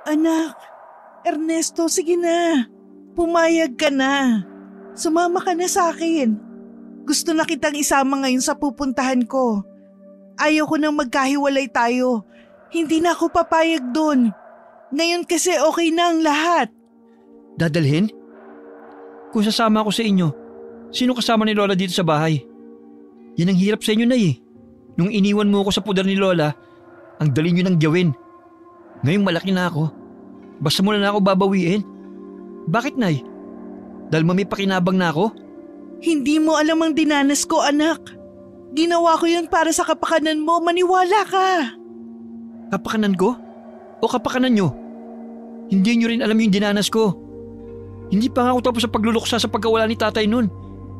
Anak, Ernesto, sige na. Pumayag ka na. Sumama ka na sa akin. Gusto na kitang isama ngayon sa pupuntahan ko. Ayaw ko nang magkahiwalay tayo. Hindi na ako papayag dun. Ngayon kasi okay na ang lahat. Dadalhin? Kung sasama ako sa inyo, sino kasama ni Lola dito sa bahay? Yan ang hirap sa inyo, Nay. Nung iniwan mo ako sa puder ni Lola, ang dali nyo nang gawin. Ngayong malaki na ako. Basta mo na ako babawiin. Bakit, Nay? Dahil may pakinabang na ako? Hindi mo alam ang dinanas ko, anak. Ginawa ko yun para sa kapakanan mo. Maniwala ka. Kapakanan ko? O kapakanan nyo? Hindi nyo rin alam yung dinanas ko. Hindi pa nga ako tapos sa pagluluksa sa pagkawala ni tatay nun.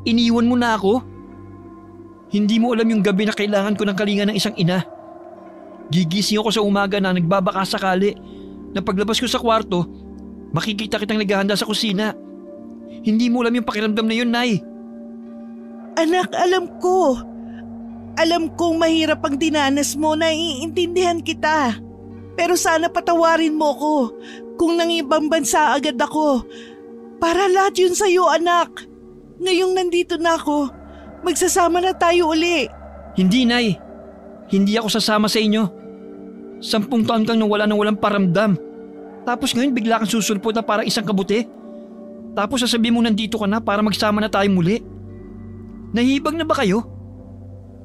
Iniwan mo na ako? Hindi mo alam yung gabi na kailangan ko ng kalinga ng isang ina. Gigising ako sa umaga na nagbabaka sakali na paglabas ko sa kwarto, makikita kitang naghahanda sa kusina. Hindi mo alam yung pakiramdam na yun, Nay. Anak, alam ko. Alam kong mahirap ang dinanas mo, naiintindihan kita. Pero sana patawarin mo ko kung nang ibang bansa agad ako. Para lahat yun sa'yo, anak. Ngayong nandito na ako, magsasama na tayo uli. Hindi, Nay. Hindi ako sasama sa inyo. 10 taon kang nawala ng walang paramdam. Tapos ngayon bigla kang susulpot na parang isang kabuti. Tapos sasabihin mo nandito ka na para magsama na tayo muli. Nahihibag na ba kayo?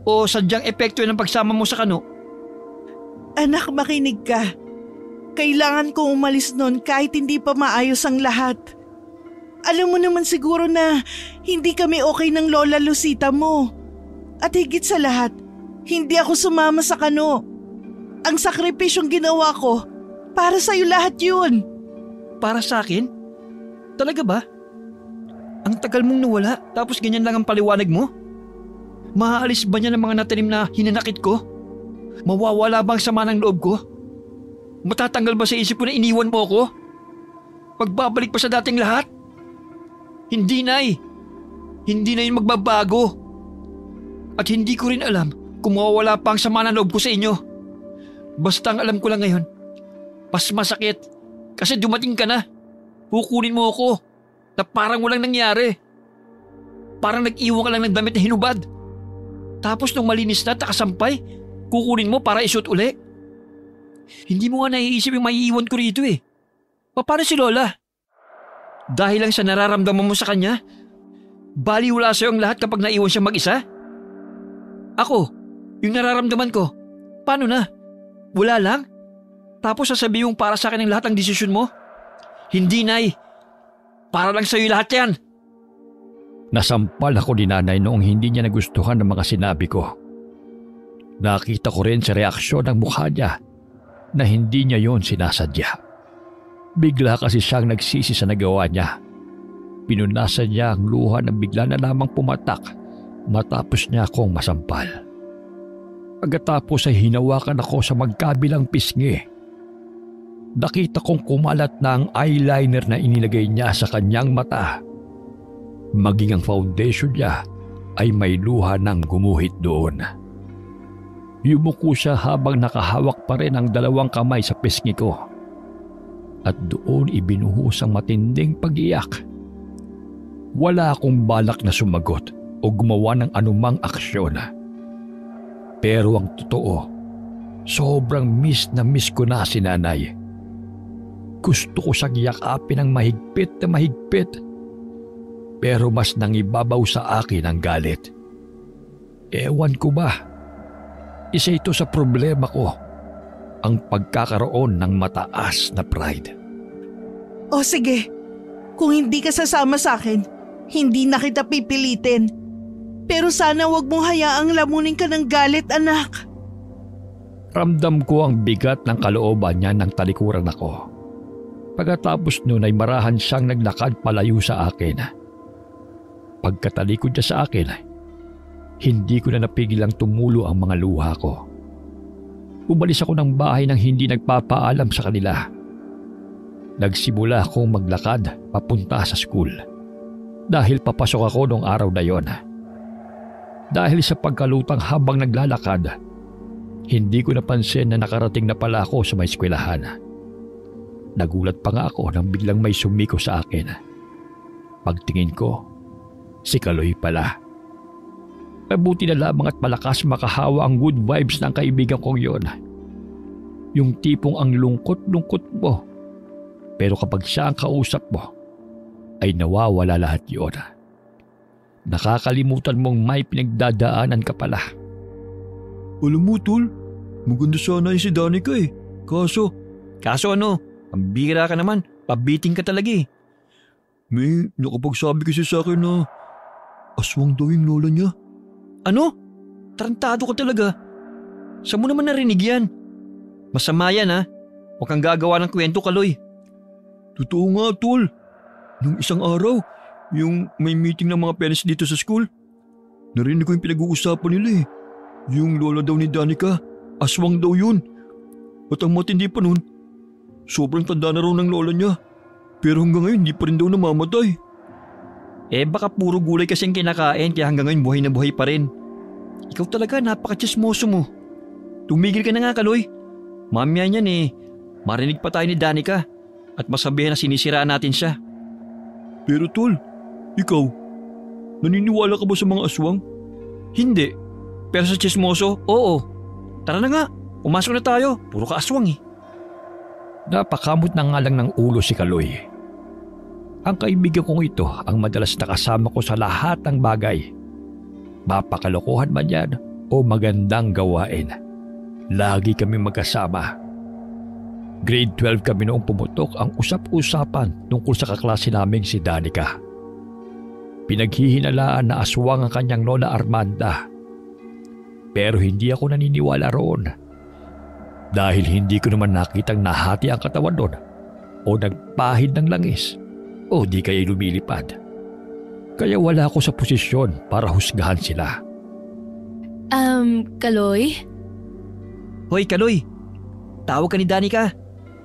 O sadyang epekto yun ng pagsama mo sa kano? Anak, makinig ka. Kailangan kong umalis nun kahit hindi pa maayos ang lahat. Alam mo naman siguro na hindi kami okay ng Lola Lucita mo. At higit sa lahat, hindi ako sumama sa kano. Ang sakripisyong ginawa ko, para sa'yo lahat yun. Para sa akin? Talaga ba? Ang tagal mong nawala tapos ganyan lang ang paliwanag mo? Maaalis ba niya ng mga natanim na hinanakit ko? Mawawala ba ang sama ng loob ko? Matatanggal ba sa isip ko na iniwan mo ako? Magbabalik pa sa dating lahat? Hindi, Nay. Hindi na yun magbabago. At hindi ko rin alam kung mawawala pa ang sama ng loob ko sa inyo. Basta ang alam ko lang ngayon, mas masakit kasi dumating ka na. Kukunin mo ako na parang walang nangyari. Parang nag-iwan ka lang ng damit na hinubad. Tapos nung malinis na at nakasampay, kukunin mo para isuot uli. Hindi mo nga naiisip yung maiiwan ko rito eh. Paano si Lola? Dahil lang sa nararamdaman mo sa kanya, baliwala sa'yo ang lahat kapag naiwan siya mag-isa? Ako, yung nararamdaman ko, paano na? Wala lang? Tapos sasabihin mong para sa akin ang lahat ng desisyon mo? Hindi, Nay. Para lang sa'yo lahat yan. Nasampal ako ni Nanay noong hindi niya nagustuhan ng mga sinabi ko. Nakita ko rin sa reaksyon ng mukha niya na hindi niya yon sinasadya. Bigla kasi siyang nagsisi sa nagawa niya. Pinunasan niya ang luha na bigla na lamang pumatak matapos niya akong masampal. Pagkatapos ay hinawakan ako sa magkabilang pisngi. Nakita kong kumalat na ang eyeliner na inilagay niya sa kanyang mata. Maging ang foundation niya ay may luha ng gumuhit doon. Yumuko siya habang nakahawak pa rin ang 2 kamay sa pisngi ko. At doon ibinuhos ang matinding pag-iyak. Wala akong balak na sumagot o gumawa ng anumang aksyon. Pero ang totoo, sobrang miss na miss ko na si Nanay. Gusto ko siyang yakapin ng mahigpit na mahigpit. Pero mas nangibabaw sa akin ang galit. Ewan ko ba, isa ito sa problema ko, ang pagkakaroon ng mataas na pride. O sige, kung hindi ka sasama sa akin, hindi na kita pipilitin. Pero sana wag mong hayaang lamunin ka ng galit, anak. Ramdam ko ang bigat ng kalooban niya nang talikuran ako. Pagkatapos nun ay marahan siyang naglakad palayo sa akin. Pagkatalikod niya sa akin, hindi ko na napigilang tumulo ang mga luha ko. Umalis ako ng bahay nang hindi nagpapaalam sa kanila. Nagsimula akong maglakad papunta sa school dahil papasok ako noong araw na yon. Dahil sa pagkalutang habang naglalakad, hindi ko napansin na nakarating na pala ako sa may eskwelahan. Nagulat pa nga ako nang biglang may sumiko sa akin. Pagtingin ko, si Kaloy pala. Mabuti na lamang at malakas makahawa ang good vibes ng kaibigan kong yon. Yung tipong ang lungkot-lungkot mo. Pero kapag siya ang kausap mo, ay nawawala lahat yon. Nakakalimutan mong may pinagdadaanan ka pala. Alam mo, Tol, maganda sana yung si Danica eh. Kaso ano? Ang bira ka naman. Pabiting ka talaga eh. May nakapagsabi kasi sa akin na aswang daw yung lola niya. Ano? Tarantado ka talaga. Saan mo naman narinig yan? Masama yan ha. Huwag kang gagawa ng kwento, Kaloy. Totoo nga, Tol. Nung isang araw, yung may meeting ng mga parents dito sa school, narinig ko yung pinag-uusapan nila eh. Yung lola daw ni Danica, aswang daw yun. At ang matindi pa nun, sobrang tanda na raw ng lola niya. Pero hanggang ngayon hindi pa rin daw namamatay. Baka puro gulay kasing kinakain kaya hanggang ngayon buhay na buhay pa rin. Ikaw talaga napaka-chismoso mo. Tumigil ka na nga, Kaloy. Mamaya niyan marinig pa tayo ni Danica at masabihan na sinisiraan natin siya. Pero Tol, ikaw, naniniwala ka ba sa mga aswang? Hindi. Pero sa chismoso, oo. Tara na nga, pumasok na tayo. Puro ka aswang eh. Napakamot na nga lang ng ulo si Kaloy. Ang kaibigan kong ito ang madalas nakasama ko sa lahat ng bagay. Mapakalokohan man yan o magandang gawain. Lagi kami magkasama. Grade 12 kami noong pumutok ang usap-usapan tungkol sa kaklase naming si Danica. Pinaghihinalaan na aswang ang kanyang lola Armanda. Pero hindi ako naniniwala roon. Dahil hindi ko naman nakitang nahati ang katawan doon o nagpahid ng langis o di kaya lumilipad. Kaya wala ako sa posisyon para husgahan sila. Kaloy? Hoy, Kaloy! Tawag ka ni Danica.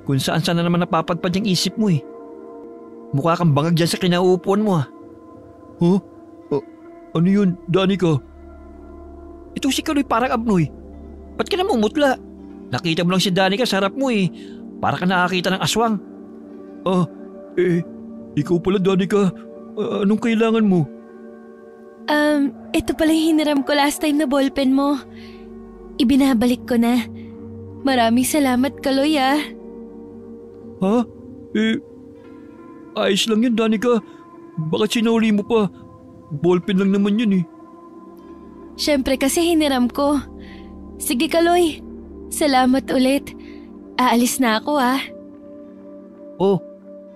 Kung saan na naman napapadpad yung isip mo eh. Mukha kang bangag dyan sa kinauupuan mo ah. Huh? Ano yun, Danica? Ito si Kaloy parang abnoy. Ba't ka namumutla? Nakita mo lang si Danica sa harap mo eh. Para ka nakakita ng aswang. Ikaw pala Danica. Anong kailangan mo? Ito pala yung hiniram ko last time na ballpen mo. Ibinabalik ko na. Maraming salamat, Kaloy ah. Ha? Ayos lang yan, Danica. Bakit sinuli mo pa? Ballpen lang naman yun eh. Siyempre kasi hiniram ko. Sige, Kaloy. Salamat ulit. Aalis na ako ah. Oh,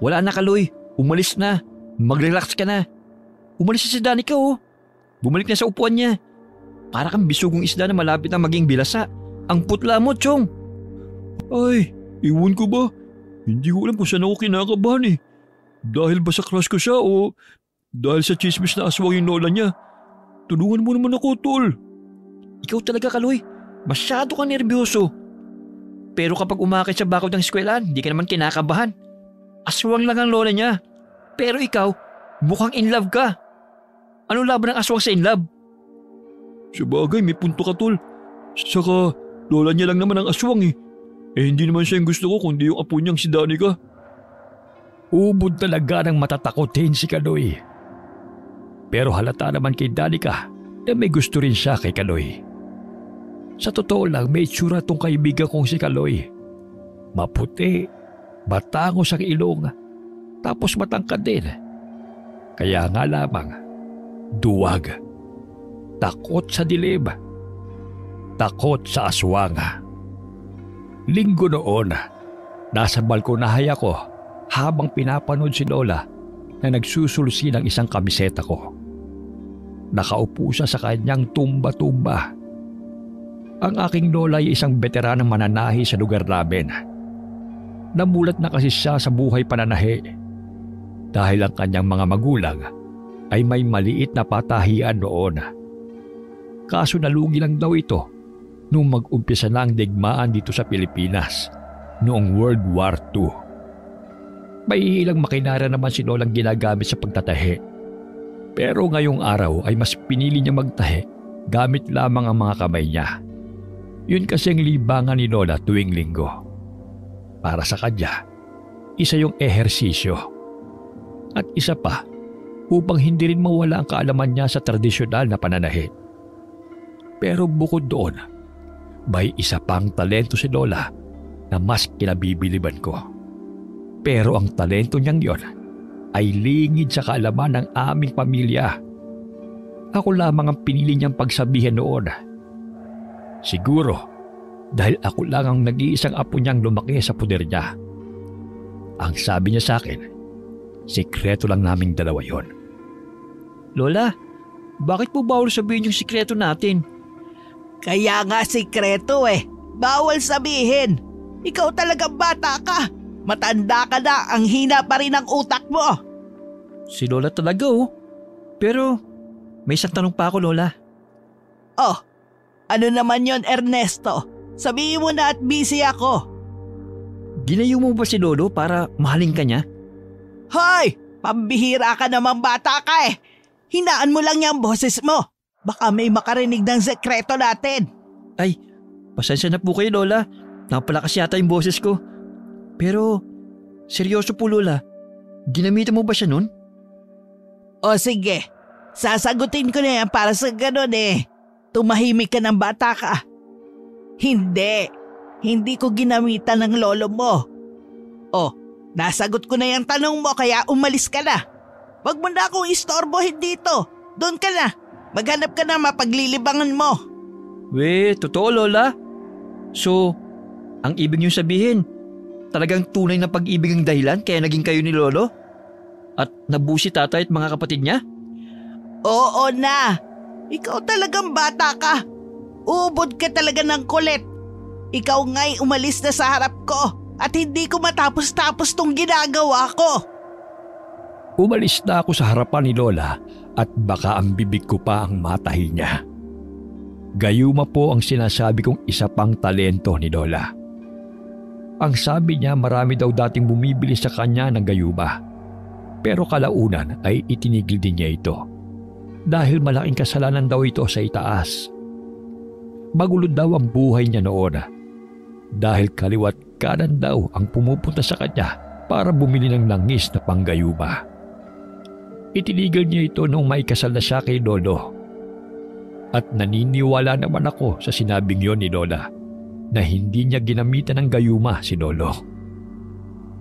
wala na Kaloy. Umalis na. Mag-relax ka na. Umalis na si Danica oh. Bumalik na sa upuan niya. Para kang bisugong isda na malapit na maging bilasa. Ang putla mo, Chong. Ay, iwan ko ba? Hindi ko alam kung saan ako kinakabahan eh. Dahil ba sa crush ko siya o dahil sa chismis na aswang yung lola niya. Tulungan mo naman ako, Tol. Ikaw talaga, Kaloy. Masyado kang nervyoso. Pero kapag umakit sa bakod ng eskwelahan, di ka naman kinakabahan. Aswang lang ang lola niya. Pero ikaw, mukhang in love ka. Anong laban ng aswang sa in love? Sabagay, may punto ka, Tol. Saka, lola niya lang naman ang aswang eh. Hindi naman siya yung gusto ko kundi yung apo niyang si Danica. Ubod talaga ng matatakotin si Kaloy. Pero halata naman kay Danica na may gusto rin siya kay Kaloy. Sa totoo lang, may itsura tong kaibigan kong si Kaloy. Maputi, matangos ang ilong, tapos matangkad din. Kaya nga lamang, duwag, takot sa dilim, takot sa aswang. Linggo noon, nasa balkonahay ako habang pinapanood si Lola na nagsusulsi ng isang kamiseta ko. Nakaupo siya sa kanyang tumba-tumba. Ang aking lola ay isang veteranang mananahi sa lugar namin. Namulat na kasi siya sa buhay pananahi dahil ang kanyang mga magulang ay may maliit na patahian noon. Kaso nalugi lang daw ito nung mag-umpisa na ang digmaan dito sa Pilipinas noong World War II. May ilang makinarya naman si Lolang ginagamit sa pagtatahi. Pero ngayong araw ay mas pinili niya magtahi gamit lamang ang mga kamay niya. Yun kasi ang libangan ni Lola tuwing linggo. Para sa kanya, isa yung ehersisyo. At isa pa, upang hindi rin mawala ang kaalaman niya sa tradisyonal na pananahit. Pero bukod doon, may isa pang talento si Lola na mas kinabibiliban ko. Pero ang talento niyang yon ay lingid sa kaalaman ng aming pamilya. Ako lamang ang pinili niyang pagsabihan noon. Siguro dahil ako lang ang nag-iisang apo niyang lumaki sa puder niya. Ang sabi niya sa akin, sikreto lang naming dalawa yon. Lola, bakit po bawal sabihin yung sikreto natin? Kaya nga sikreto eh. Bawal sabihin. Ikaw talagang bata ka. Matanda ka na, ang hina pa rin ang utak mo. Si Lola talaga oh. Pero may isang tanong pa ako, Lola. Oh, ano naman yon, Ernesto? Sabihin mo na at busy ako. Ginayo mo ba si Lolo para mahalin ka niya? Hoy! Pambihira ka naman, bata ka eh. Hinaan mo lang yung boses mo. Baka may makarinig ng sekreto natin. Ay, pasensya na po kayo, Lola. Napalakas yata yung boses ko. Pero, seryoso po, Lola. Ginamitan mo ba siya nun? O sige, sasagutin ko na yan para sa ganun eh. Tumahimik ka ng bata ka. Hindi ko ginamitan ng lolo mo. O, nasagot ko na yung tanong mo kaya umalis ka na. Wag mo na akong istorbohin dito. Doon ka na. Maghanap ka na mapaglilibangan mo. Totoo, Lola. So, ang ibig niyong sabihin, talagang tunay na pag-ibig ang dahilan kaya naging kayo ni Lolo? At nabusi tatay at mga kapatid niya? Oo na. Ikaw talagang bata ka. Ubod ka talaga ng kulit. Ikaw nga'y umalis na sa harap ko at hindi ko matapos-tapos tong ginagawa ko. Umalis na ako sa harapan ni Lola at baka ang bibig ko pa ang matahi niya. Gayuma po ang sinasabi kong isa pang talento ni Lola. Ang sabi niya marami daw dating bumibili sa kanya ng gayuma. Pero kalaunan ay itinigil din niya ito. Dahil malaking kasalanan daw ito sa itaas. Magulo daw ang buhay niya noon. Dahil kaliwat kanan daw ang pumupunta sa kanya para bumili ng langis na panggayuma. Itinigil niya ito nung may kasal na siya kay Lolo. At naniniwala naman ako sa sinabing yon ni Lola na hindi niya ginamitan ng gayuma si Lolo.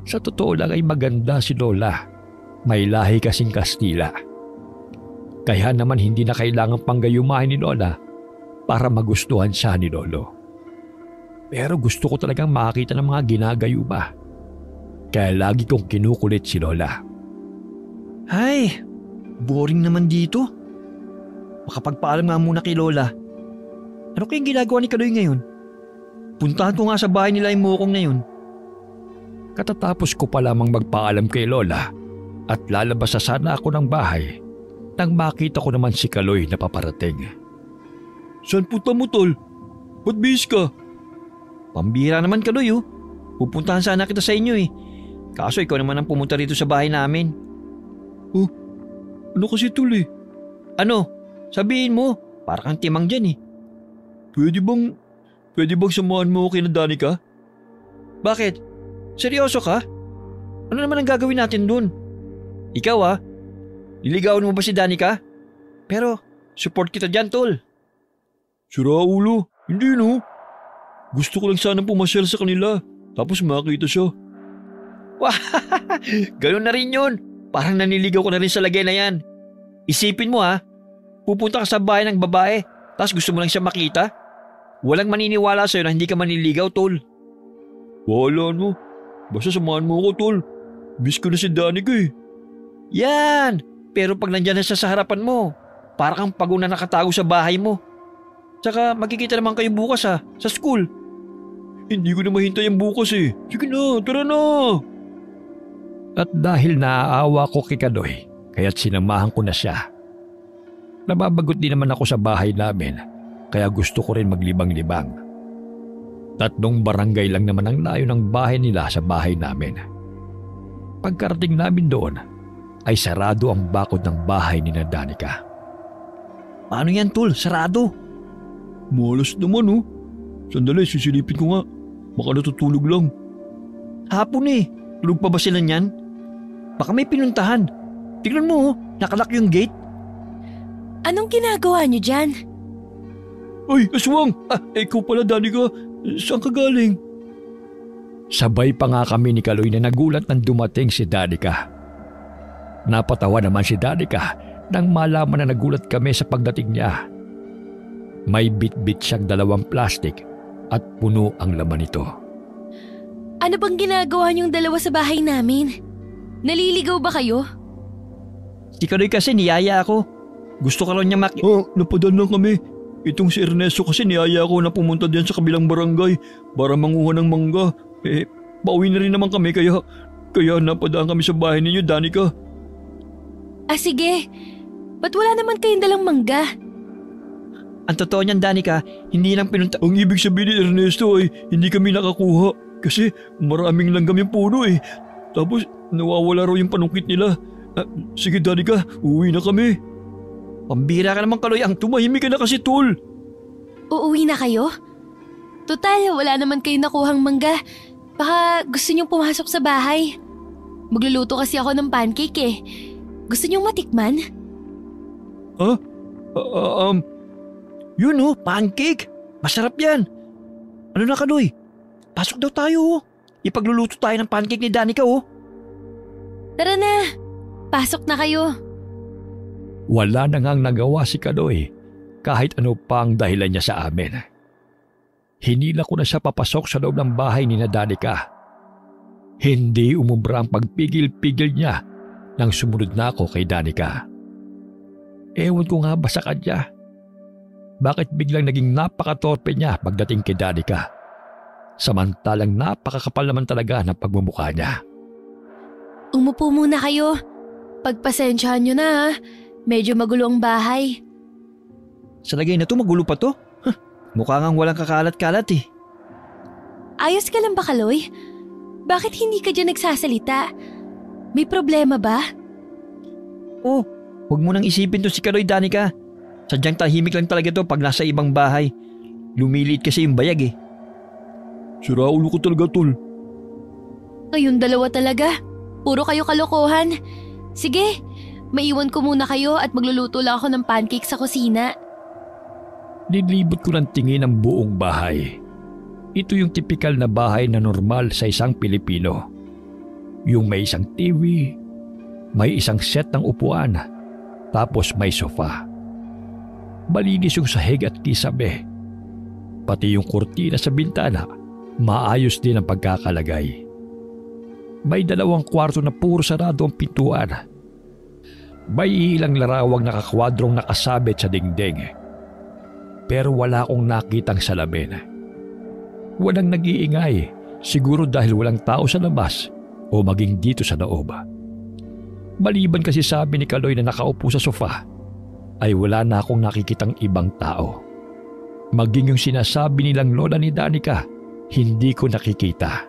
Sa totoo lang ay maganda si Lola. May lahi kasing Kastila. Kaya naman hindi na kailangan panggayumahin ni Lola para magustuhan siya ni Lolo. Pero gusto ko talagang makakita ng mga ginagayuma. Kaya lagi kong kinukulit si Lola. Ay, boring naman dito. Makapagpaalam nga muna kay Lola. Ano kayang ginagawa ni Kaloy ngayon? Puntahan ko nga sa bahay nila yung mukong na yun. Katatapos ko pa lamang magpaalam kay Lola at lalabas sa sana ako ng bahay nang makita ko naman si Kaloy na paparating. Saan punta mo, Tol? Ba't bis ka? Pambira naman, Kaloy oh. Pupuntahan sana kita sa inyo eh. Kaso ikaw naman ang pumunta rito sa bahay namin. Oh, ano kasi, Tol eh? Ano? Sabihin mo, para kang timang dyan eh. Pwede bang samahan mo ako kina Danica? Bakit? Seryoso ka? Ano naman ang gagawin natin dun? Ikaw niligawan mo ba si Danica? Pero support kita dyan, Tol. Sira ulo, hindi no. Gusto ko lang sana pumasyal sa kanila tapos makita siya. Wah, ganoon na rin yun. Parang naniligaw ko na rin sa lagay na yan. Isipin mo pupunta ka sa bahay ng babae tapos gusto mo lang siya makita? Walang maniniwala sa'yo na hindi ka maniligaw, Tol. Wala no. Basta samahan mo ako, Tol. Miss ko na si Danica eh. Yan! Pero pag nandyan na siya sa harapan mo, para kang pagod na nakatago sa bahay mo. Tsaka magkikita naman kayo bukas sa school. Hindi ko na mahintay ang bukas eh. Sige na, tara na! At dahil naaawa ko kay Kaloy, kaya't sinamahan ko na siya. Nababagot din naman ako sa bahay namin, kaya gusto ko rin maglibang-libang. 3 barangay lang naman ang layo ng bahay nila sa bahay namin. Pagkarating namin doon, ay sarado ang bakod ng bahay ni Danica. Paano yan, Tol? Sarado? Malas naman Sandali, sisilipin ko nga. Baka natutulog lang. Hapon eh. Tulog pa ba sila niyan? Baka may pinuntahan. Tignan mo, nakalak yung gate. Anong ginagawa niyo dyan? Ay, aswang! Ikaw pala, Danica. Saan ka galing? Sabay pa nga kami ni Kaloy na nagulat nang dumating si Danica. Napatawa naman si Danica nang malaman na nagulat kami sa pagdating niya. May bit-bit siyang 2 plastic at puno ang laman nito. Ano bang ginagawa niyong dalawa sa bahay namin? Naliligaw ba kayo? Si Kaloy kasi niyaya ako. Gusto ka raw niya napadaan lang kami. Itong si Ernesto kasi niyaya ako na pumunta diyan sa kabilang barangay para manguha ng mangga. Pauwi na rin naman kami kaya napadaan kami sa bahay ninyo, Danica. Sige. Ba't wala naman kayong dalang mangga? Ang totoo niyan, Danica, hindi lang pinunta... Ang ibig sabihin ni Ernesto ay hindi kami nakakuha kasi maraming langgam yung puno eh. Tapos nawawala raw yung panungkit nila. Sige, Danica, uwi na kami. Pambira ka naman, Kaloy. Ang tumahimik ka na kasi, tol. Uuwi na kayo? Total, wala naman kayong nakuhang mangga. Baka gusto niyong pumasok sa bahay. Magluluto kasi ako ng pancake eh. Gusto niyong matikman? Yun pancake. Masarap yan. Ano na, Kaloy? Pasok daw tayo. Ipagluluto tayo ng pancake ni Danica Tara na. Pasok na kayo. Wala na ngang nagawa si Kaloy kahit ano pa ang dahilan niya sa amin. Hinila ko na siya papasok sa loob ng bahay ni Danica. Hindi umubra ang pagpigil-pigil niya nang sumunod na ako kay Danica. Ewan ko nga ba sa kanya. Bakit biglang naging napakatorpe niya pagdating kay Danica? Samantalang napakakapal naman talaga ng pagmumukha niya. Umupo muna kayo. Pagpasensyahan niyo na ha. Medyo magulo ang bahay. Sa lagay na to, magulo pa to. Mukha ngang walang kakalat-kalat eh. Ayos ka lang ba, Kaloy? Bakit hindi ka dyan nagsasalita? May problema ba? Huwag mo nang isipin to si Kaloy, Danica. Sadyang tahimik lang talaga to pag nasa ibang bahay. Lumiliit kasi yung bayag eh. Sira ulo ko talaga, tol. Kayong dalawa talaga. Puro kayo kalokohan. Sige, maiwan ko muna kayo at magluluto lang ako ng pancake sa kusina. Nilibot ko ng tingin ang buong bahay. Ito yung tipikal na bahay na normal sa isang Pilipino. Yung may isang TV, may isang set ng upuan, tapos may sofa. Malinis yung sahig at kisame. Pati yung kurtina sa bintana, maayos din ang pagkakalagay. May 2 kwarto na puro sarado ang pintuan. May ilang larawang nakakwadrong nakasabit sa dingding. Pero wala akong nakitang salamin. Walang nag-iingay, siguro dahil walang tao sa labas o maging dito sa loob. Maliban kasi sabi ni Kaloy na nakaupo sa sofa, ay wala na akong nakikitang ibang tao. Maging yung sinasabi nilang lola ni Danica, hindi ko nakikita.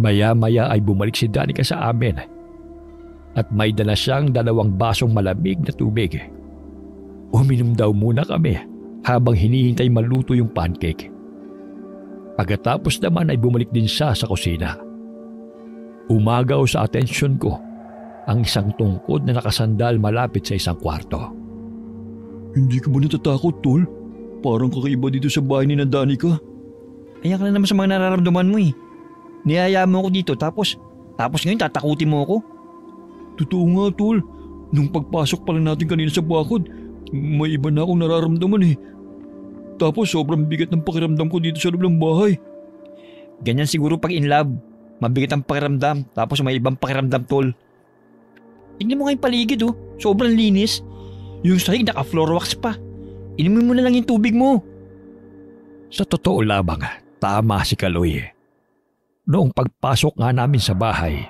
Maya-maya ay bumalik si Danica sa amin at may dala siyang 2 basong malamig na tubig. Uminom daw muna kami habang hinihintay maluto yung pancake. Pagkatapos naman ay bumalik din siya sa kusina. Umagaw sa atensyon ko ang isang tungkod na nakasandal malapit sa isang kwarto. Hindi ka ba natatakot, tol? Parang kakaiba dito sa bahay ni Danica. Ayan ka na naman sa mga nararamdaman mo eh. Niyaya mo ako dito tapos ngayon tatakutin mo ako. Totoo nga, tol. Nung pagpasok pa lang natin kanina sa bakod, may iba na akong nararamdaman eh. Tapos sobrang bigat ng pakiramdam ko dito sa loob ng bahay. Ganyan siguro pag in love. Mabigat ang pakiramdam tapos may ibang pakiramdam, tol. Tingnan mo nga yung paligid Sobrang linis. Yung sahig naka-floor wax pa. Inumin mo na lang yung tubig mo. Sa totoo lamang, tama si Kaloy. Noong pagpasok nga namin sa bahay,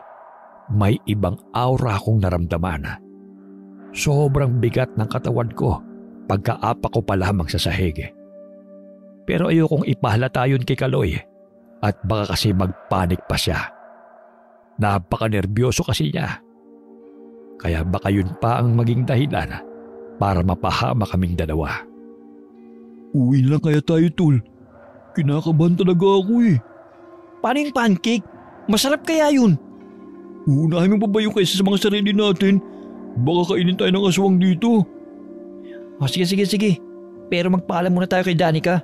may ibang aura akong naramdaman. Sobrang bigat ng katawan ko pagkaapa ko pa lamang sa sahig. Pero ayokong ipahalata yun kay Kaloy at baka kasi magpanik pa siya. Napaka-nervyoso kasi niya. Kaya baka yun pa ang maging dahilan para mapahama kaming dalawa. Uwi lang kaya tayo, tol. Kinakabahan talaga ako eh. Paano yung pancake? Masarap kaya yun? Uunahin mo pa ba yung kaysa sa mga sarili natin? Baka kainin tayo ng aswang dito. Sige. Pero magpaalam muna tayo kay Danica.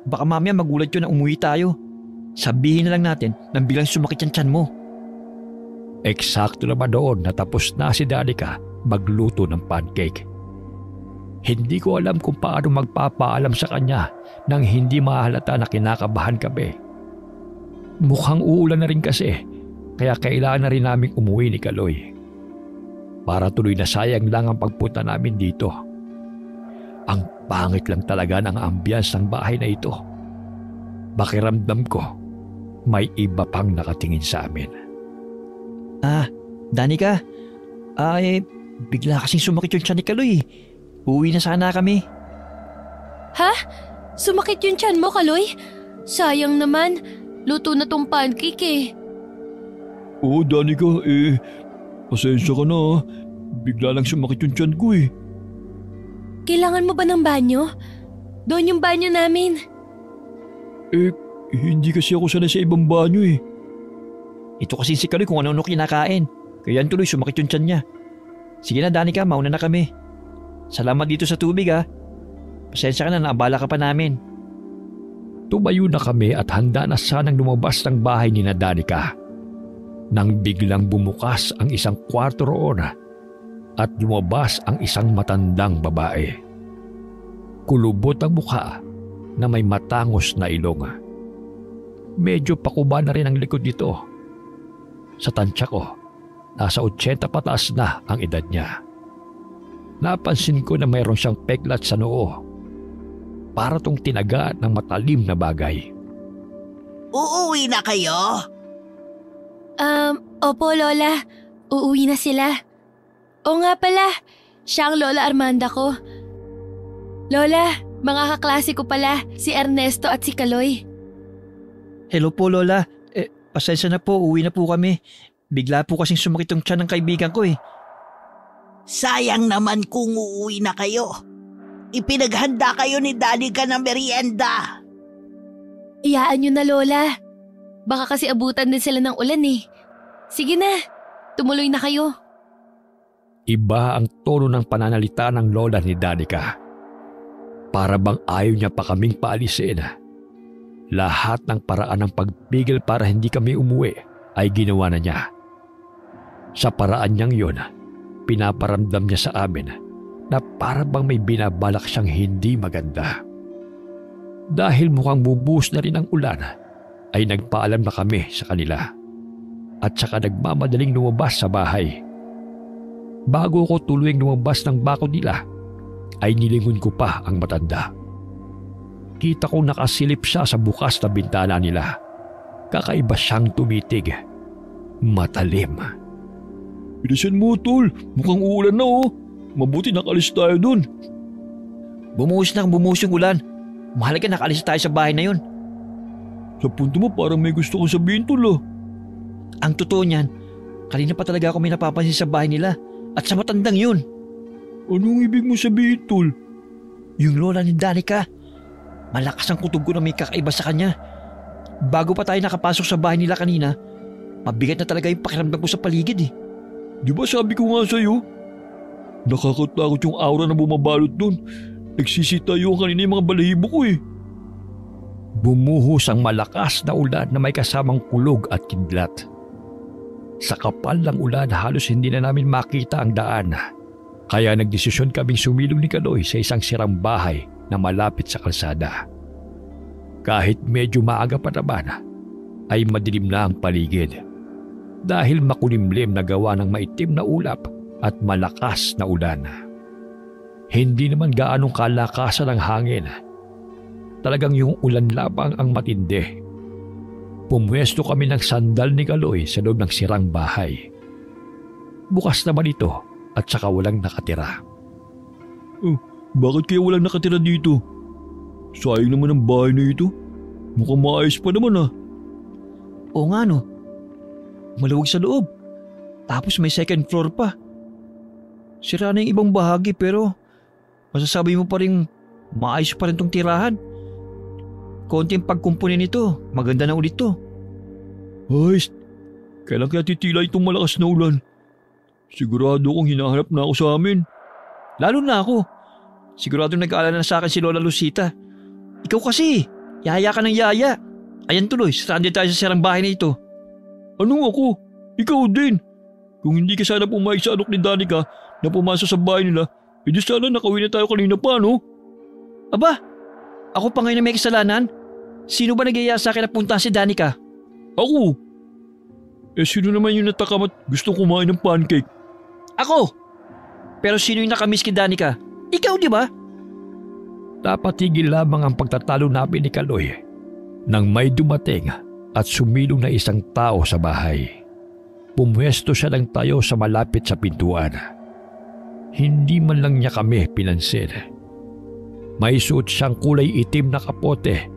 Baka mamaya magulat yun na umuwi tayo. Sabihin na lang natin nang biglang sumakit yung tiyan mo. Eksakto naman doon na tapos na si Danica magluto ng pancake. Hindi ko alam kung paano magpapaalam sa kanya nang hindi mahalata na kinakabahan kami. Mukhang uulan na rin kasi, kaya kailangan na rin naming umuwi ni Kaloy. Para tuloy na sayang lang ang pagpunta namin dito. Ang pangit lang talaga ng ambience ng bahay na ito. Pakiramdam ko, may iba pang nakatingin sa amin. Danica, bigla kasing sumakit yung tiyan ni Kaloy. Uwi na sana kami. Ha? Sumakit yung tiyan mo, Kaloy? Sayang naman. Luto na tong pancake eh. Oo, Danica, pasensya ka na. Bigla lang sumakit yung tiyan ko eh. Kailangan mo ba ng banyo? Doon yung banyo namin. Hindi kasi ako sanay sa ibang banyo eh. Ito kasi si Kaloy kung ano-ano kinakain. Kaya yan tuloy sumakit yung tiyan niya. Sige na Danica, mauna na kami. Salamat dito sa tubig ha. Pasensya ka na, naabala ka pa namin. Tumayo na kami at handa na sanang lumabas ng bahay ni Danica. Nang biglang bumukas ang isang kwarto roon at lumabas ang isang matandang babae. Kulubot ang mukha na may matangos na ilong. Medyo pakuba na rin ang likod nito. Sa tansya ko, nasa 80 pataas na ang edad niya. Napansin ko na mayroon siyang peklat sa noo. Para tong tinaga ng matalim na bagay. Uuwi na kayo? Opo Lola. Uuwi na sila. O nga pala, siya ang Lola Armanda ko. Lola, mga kaklase ko pala, si Ernesto at si Kaloy. Hello po Lola. Pasensya na po, uwi na po kami. Bigla po kasing sumakit yung tiyan ng kaibigan ko eh. Sayang naman kung uuwi na kayo. Ipinaghanda kayo ni Danica ng merienda. Iyaan nyo na Lola. Baka kasi abutan din sila ng ulan eh. Sige na, tumuloy na kayo. Iba ang tono ng pananalita ng lola ni Danica. Para bang ayaw niya pa kaming paalisin. Lahat ng paraan ng pagpigil para hindi kami umuwi ay ginawa na niya. Sa paraan niyang yun, pinaparamdam niya sa amin na para bang may binabalak siyang hindi maganda. Dahil mukhang bubuhos na rin ang ulan, ay nagpaalam na kami sa kanila. At saka nagmamadaling lumabas sa bahay. Bago ko tuluyang lumabas ng bakod nila, ay nilingon ko pa ang matanda. Kita kong nakasilip siya sa bukas na bintana nila. Kakaiba siyang tumitig. Matalim. Bilisan mo, tol. Mukhang uulan na oh. Mabuti nakalis tayo dun. Bumuhos yung ulan. Mahalaga nakalis tayo sa bahay na yun. Sa punto mo parang may gusto kong sabihin, tol ah. Ang totoo niyan, kanina pa talaga ako may napapansin sa bahay nila at sa matandang yun. Anong ibig mo sabihin, tol? Yung lola ni Danica. Malakas ang kutob ko na may kakaiba sa kanya. Bago pa tayo nakapasok sa bahay nila kanina, mabigat na talaga yung pakiramdam ko sa paligid eh. Di ba sabi ko nga sa'yo? Nakakatakot yung aura na bumabalot dun. Nagsisitayo kanina yung mga balahibo ko eh. Bumuhos ang malakas na ulan na may kasamang kulog at kidlat. Sa kapal ng ulan halos hindi na namin makita ang daan. Kaya nagdesisyon kaming sumilong ni Kaloy sa isang sirang bahay na malapit sa kalsada. Kahit medyo maaga pa naman, ay madilim na ang paligid. Dahil makulimlim na gawa ng maitim na ulap at malakas na ulan. Hindi naman gaanong kalakasan ng hangin. Talagang yung ulan labang ang matindi. Pumwesto kami ng sandal ni Kaloy sa loob ng sirang bahay. Bukas naman ito at saka walang nakatira. Bakit kaya walang nakatira dito? Sayang naman ang bahay na ito. Mukhang maayos pa naman ah. Oo nga no. Maluwag sa loob. Tapos may second floor pa. Sira na yung ibang bahagi pero masasabi mo pa rin maayos pa rin tong tirahan. Konting pagkumpunin nito, maganda na ulit to. Ay, Kailan kaya titila itong malakas na ulan? Sigurado kong hinahanap na ako sa amin. Lalo na ako. Sigurado nag-aalala na sa akin si Lola Lucita. Ikaw kasi, yaya ka ng yaya. Ayan tuloy, stranded tayo sa sirang bahay na ito. Anong ako? Ikaw din. Kung hindi ka sana pumayag sa alok ni Danica na pumasok sa bahay nila, edi sana nakauwi na tayo kanina pa, no? Aba, ako pa ngayon na may kasalanan? Sino ba nag-iaya sa akin na punta si Danica? Ako. Sino naman yung natakam at gustong kumain ng pancake? Ako! Pero sino yung nakamiss kay Danica? Ikaw, di ba? Napatigil lamang ang pagtatalo namin ni Kaloy nang may dumating at sumilong na isang tao sa bahay. Pumwesto siya ng tayo sa malapit sa pintuan. Hindi man lang niya kami pinansin. May suot siyang kulay itim na kapote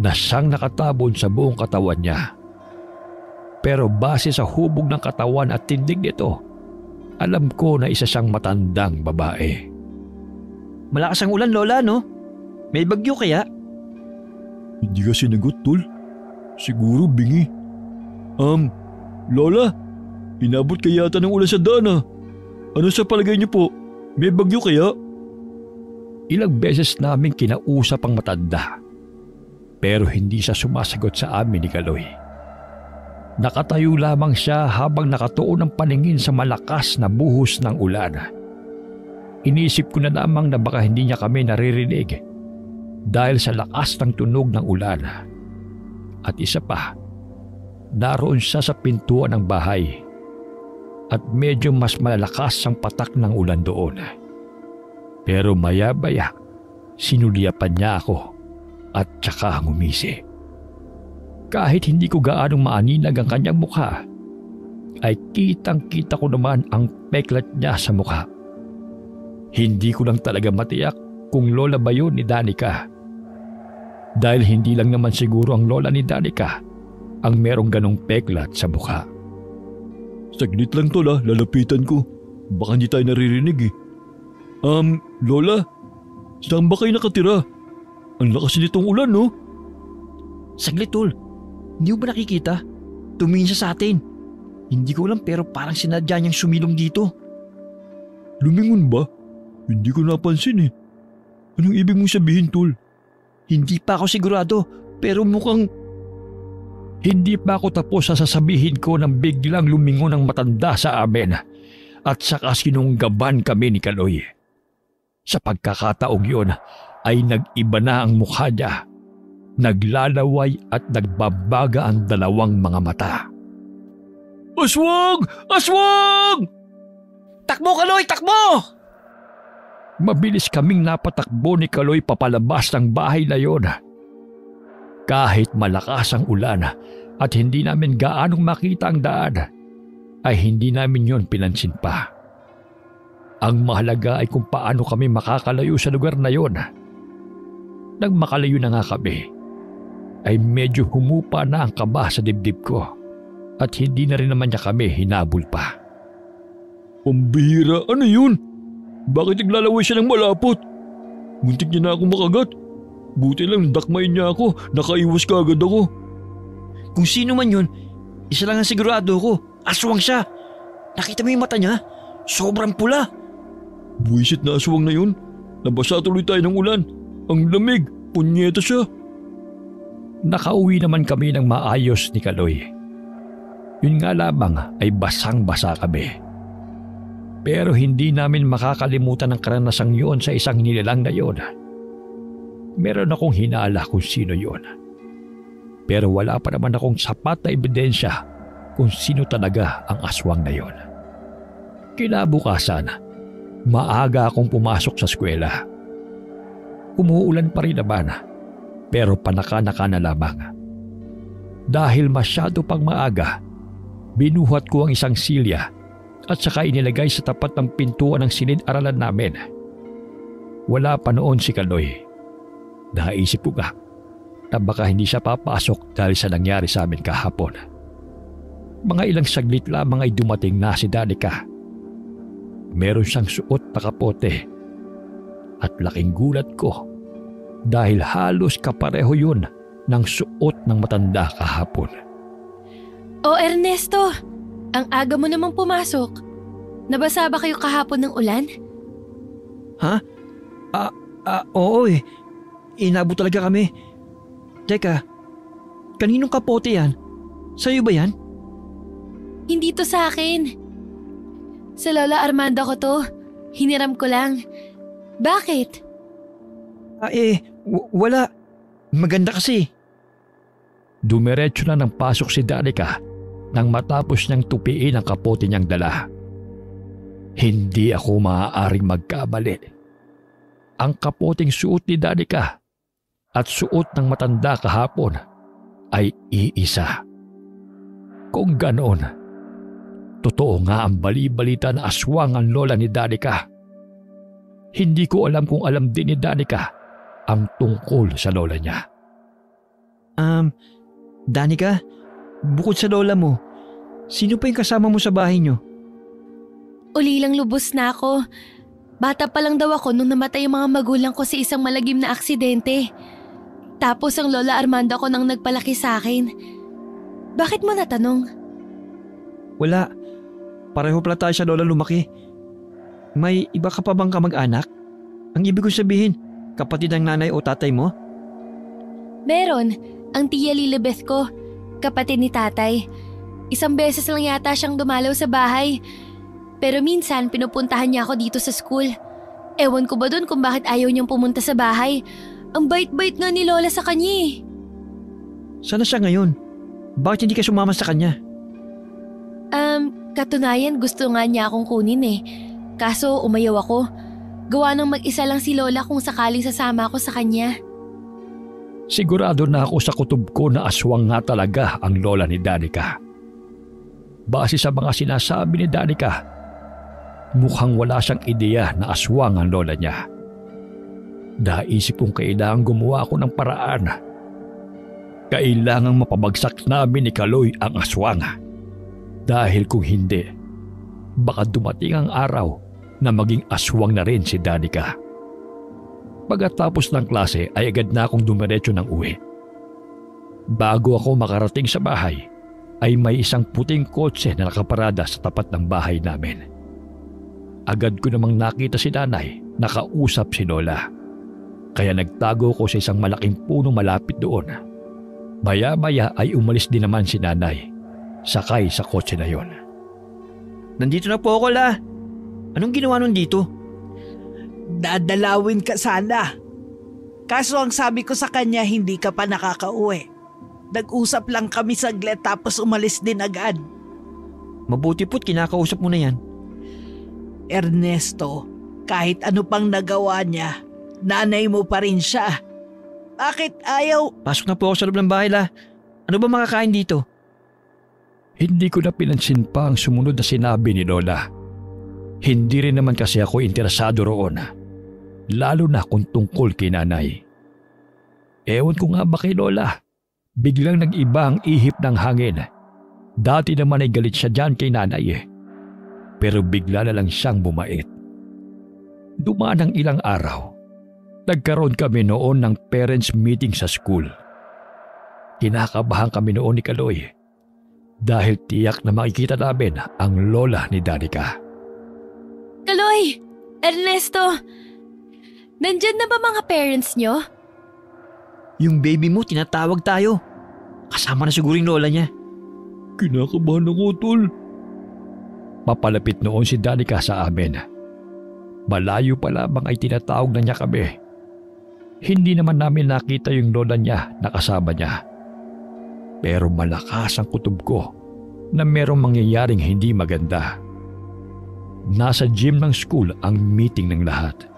na siyang nakatabon sa buong katawan niya. Pero base sa hubog ng katawan at tindig nito, alam ko na isa siyang matandang babae. Malakas ang ulan, Lola, no? May bagyo kaya? Hindi ka sinagot, Tol. Siguro bingi. Lola, inabot kaya yata ng ulan sa daan. Ano sa palagay niyo po? May bagyo kaya? Ilang beses namin kinausap ang matanda. Pero hindi siya sumasagot sa amin ni Kaloy. Nakatayo lamang siya habang nakatuon ang paningin sa malakas na buhos ng ulan. Inisip ko na lamang na baka hindi niya kami naririnig dahil sa lakas ng tunog ng ulan. At isa pa, naroon siya sa pintuan ng bahay at medyo mas malalakas ang patak ng ulan doon. Pero maya-maya, sinuliapan niya ako at tsaka ngumisi. Kahit hindi ko gaanong maaninag ang kanyang mukha, ay kitang-kita ko naman ang peklat niya sa mukha. Hindi ko lang talaga matiyak kung lola ba yun ni Danica. Dahil hindi lang naman siguro ang lola ni Danica ang merong ganong peklat sa mukha. Saglit lang Tol, lalapitan ko. Baka hindi tayo naririnig eh. Lola, saan ba kayo nakatira? Ang lakas nitong ulan, no? Saglit, Tol. Hindi mo ba nakikita? Tumingin siya sa atin. Hindi ko alam pero parang sinadya niyang sumilong dito. Lumingon ba? Hindi ko napansin eh. Anong ibig mong sabihin, Tol? Hindi pa ako sigurado pero mukhang... Hindi pa ako tapos sa sasabihin ko nang biglang lumingon ang matanda sa amin at saka sinunggaban kami ni Kaloy. Sa pagkakataong yun ay nag-iba na ang mukha niya. Naglalaway at nagbabaga ang dalawang mga mata. Aswang! Aswang! Takbo, Kaloy! Takbo! Mabilis kaming napatakbo ni Kaloy papalabas ng bahay na yon. Kahit malakas ang ulan at hindi namin gaanong makita ang daan, ay hindi namin yon pinansin pa. Ang mahalaga ay kung paano kami makakalayo sa lugar na yon. Nang makalayo na nga kami, ay medyo humupa na ang kaba sa dibdib ko at hindi na rin naman niya kami hinabol pa. Pambihira, ano yun? Bakit naglalaway siya ng malapot? Muntik niya na ako makagat. Buti lang dakmain niya ako, nakaiwas ka agad ako. Kung sino man yun, isa lang ang sigurado ko, aswang siya. Nakita mo yung mata niya? Sobrang pula. Buwisit na aswang na yun. Nabasa tuloy tayo ng ulan. Ang lamig, punyeta siya. Nakauwi naman kami ng maayos ni Kaloy. Yun nga lamang ay basang-basa kami. Pero hindi namin makakalimutan ang karanasang yun sa isang nilalang na yun. Meron akong hinala kung sino yun. Pero wala pa naman akong sapat na ebidensya kung sino talaga ang aswang na yun. Kinabukasan, maaga akong pumasok sa eskwela. Umuulan pa rin naman, pero panaka-naka na lamang. Dahil masyado pang maaga, binuhat ko ang isang silya at saka inilagay sa tapat ng pintuan ng silid-aralan namin. Wala pa noon si Kaloy. Naisip ko nga na baka hindi siya papasok dahil sa nangyari sa amin kahapon. Mga ilang saglit lamang ay dumating na si Danica. Meron siyang suot na kapote at laking gulat ko dahil halos kapareho yun ng suot ng matanda kahapon. Oh Ernesto, ang aga mo namang pumasok. Nabasa ba kayo kahapon ng ulan? Ha? Oo eh. Inabot talaga kami. Teka, kaninong kapote yan? Sa'yo ba yan? Hindi to sa akin. Sa Lola Armanda ko to. Hiniram ko lang. Bakit? Wala. Maganda kasi. Dumiretso na ng pasok si Danica nang matapos niyang tupiin ang kapote niyang dala. Hindi ako maaaring magkamali. Ang kapoteng suot ni Danica at suot ng matanda kahapon ay iisa. Kung ganoon, totoo nga ang bali-balita na aswang ang lola ni Danica. Hindi ko alam kung alam din ni Danica ang tungkol sa lola niya. Danica, bukod sa lola mo, sino pa yung kasama mo sa bahay niyo? Ulilang lubos na ako. Bata pa lang daw ako nung namatay yung mga magulang ko sa isang malagim na aksidente. Tapos ang Lola Armanda ko nang nagpalaki sa akin. Bakit mo natanong? Wala. Pareho pala tayo sa lola lumaki. May iba ka pa bang kamag-anak? Ang ibig kong sabihin, kapatid ng nanay o tatay mo? Meron. Ang tiya Lilibeth ko. Kapatid ni tatay. Isang beses lang yata siyang dumalaw sa bahay. Pero minsan pinupuntahan niya ako dito sa school. Ewan ko ba dun kung bakit ayaw niyang pumunta sa bahay. Ang bait-bait nga ni Lola sa kanya eh. Sana siya ngayon? Bakit hindi ka sumama sa kanya? Katunayan gusto nga niya akong kunin eh. Kaso umayaw ako. Gawa ng mag-isa lang si Lola kung sakaling sasama ako sa kanya. Sigurado na ako sa kutob ko na aswang nga talaga ang lola ni Danica. Base sa mga sinasabi ni Danica, mukhang wala siyang ideya na aswang ang lola niya. Naisip kong kailangan gumawa ako ng paraan. Kailangang mapabagsak namin ni Kaloy ang aswang. Dahil kung hindi, baka dumating ang araw na maging aswang na rin si Danica. Pagkatapos ng klase ay agad na akong dumiretso ng uwi. Bago ako makarating sa bahay, ay may isang puting kotse na nakaparada sa tapat ng bahay namin. Agad ko namang nakita si nanay nakausap si Lola. Kaya nagtago ko sa isang malaking puno malapit doon. Maya-maya ay umalis din naman si nanay, sakay sa kotse na yon. Nandito na po ako, La. Anong ginawa nun dito? Dadalawin ka sana. Kaso ang sabi ko sa kanya, hindi ka pa nakakauwi. Nag-usap lang kami saglit tapos umalis din agad. Mabuti po't kinakausap mo na yan. Ernesto, kahit ano pang nagawa niya, nanay mo pa rin siya. Bakit ayaw? Pasok na po ako sa loob ng bahay, La. Ano ba makakain dito? Hindi ko na pinansin pa ang sumunod na sinabi ni Lola. Hindi rin naman kasi ako interesado roon. Lalo na kung tungkol kay nanay. Ewan ko nga ba kay Lola. Biglang nag-iba ang ihip ng hangin. Dati naman ay galit siya dyan kay nanay eh. Pero bigla na lang siyang bumait. Dumaan ang ilang araw. Nagkaroon kami noon ng parents meeting sa school. Kinakabahan kami noon ni Kaloy. Dahil tiyak na makikita namin ang lola ni Danica. Kaloy! Ernesto! Nandyan na ba mga parents niyo? Yung baby mo, tinatawag tayo. Kasama na siguro yung lola niya. Kinakabahan ako, tol. Papalapit noon si Danica sa amin. Malayo pa lamang ay tinatawag na niya kami. Hindi naman namin nakita yung lola niya na kasama niya. Pero malakas ang kutob ko na merong mangyayaring hindi maganda. Nasa gym ng school ang meeting ng lahat.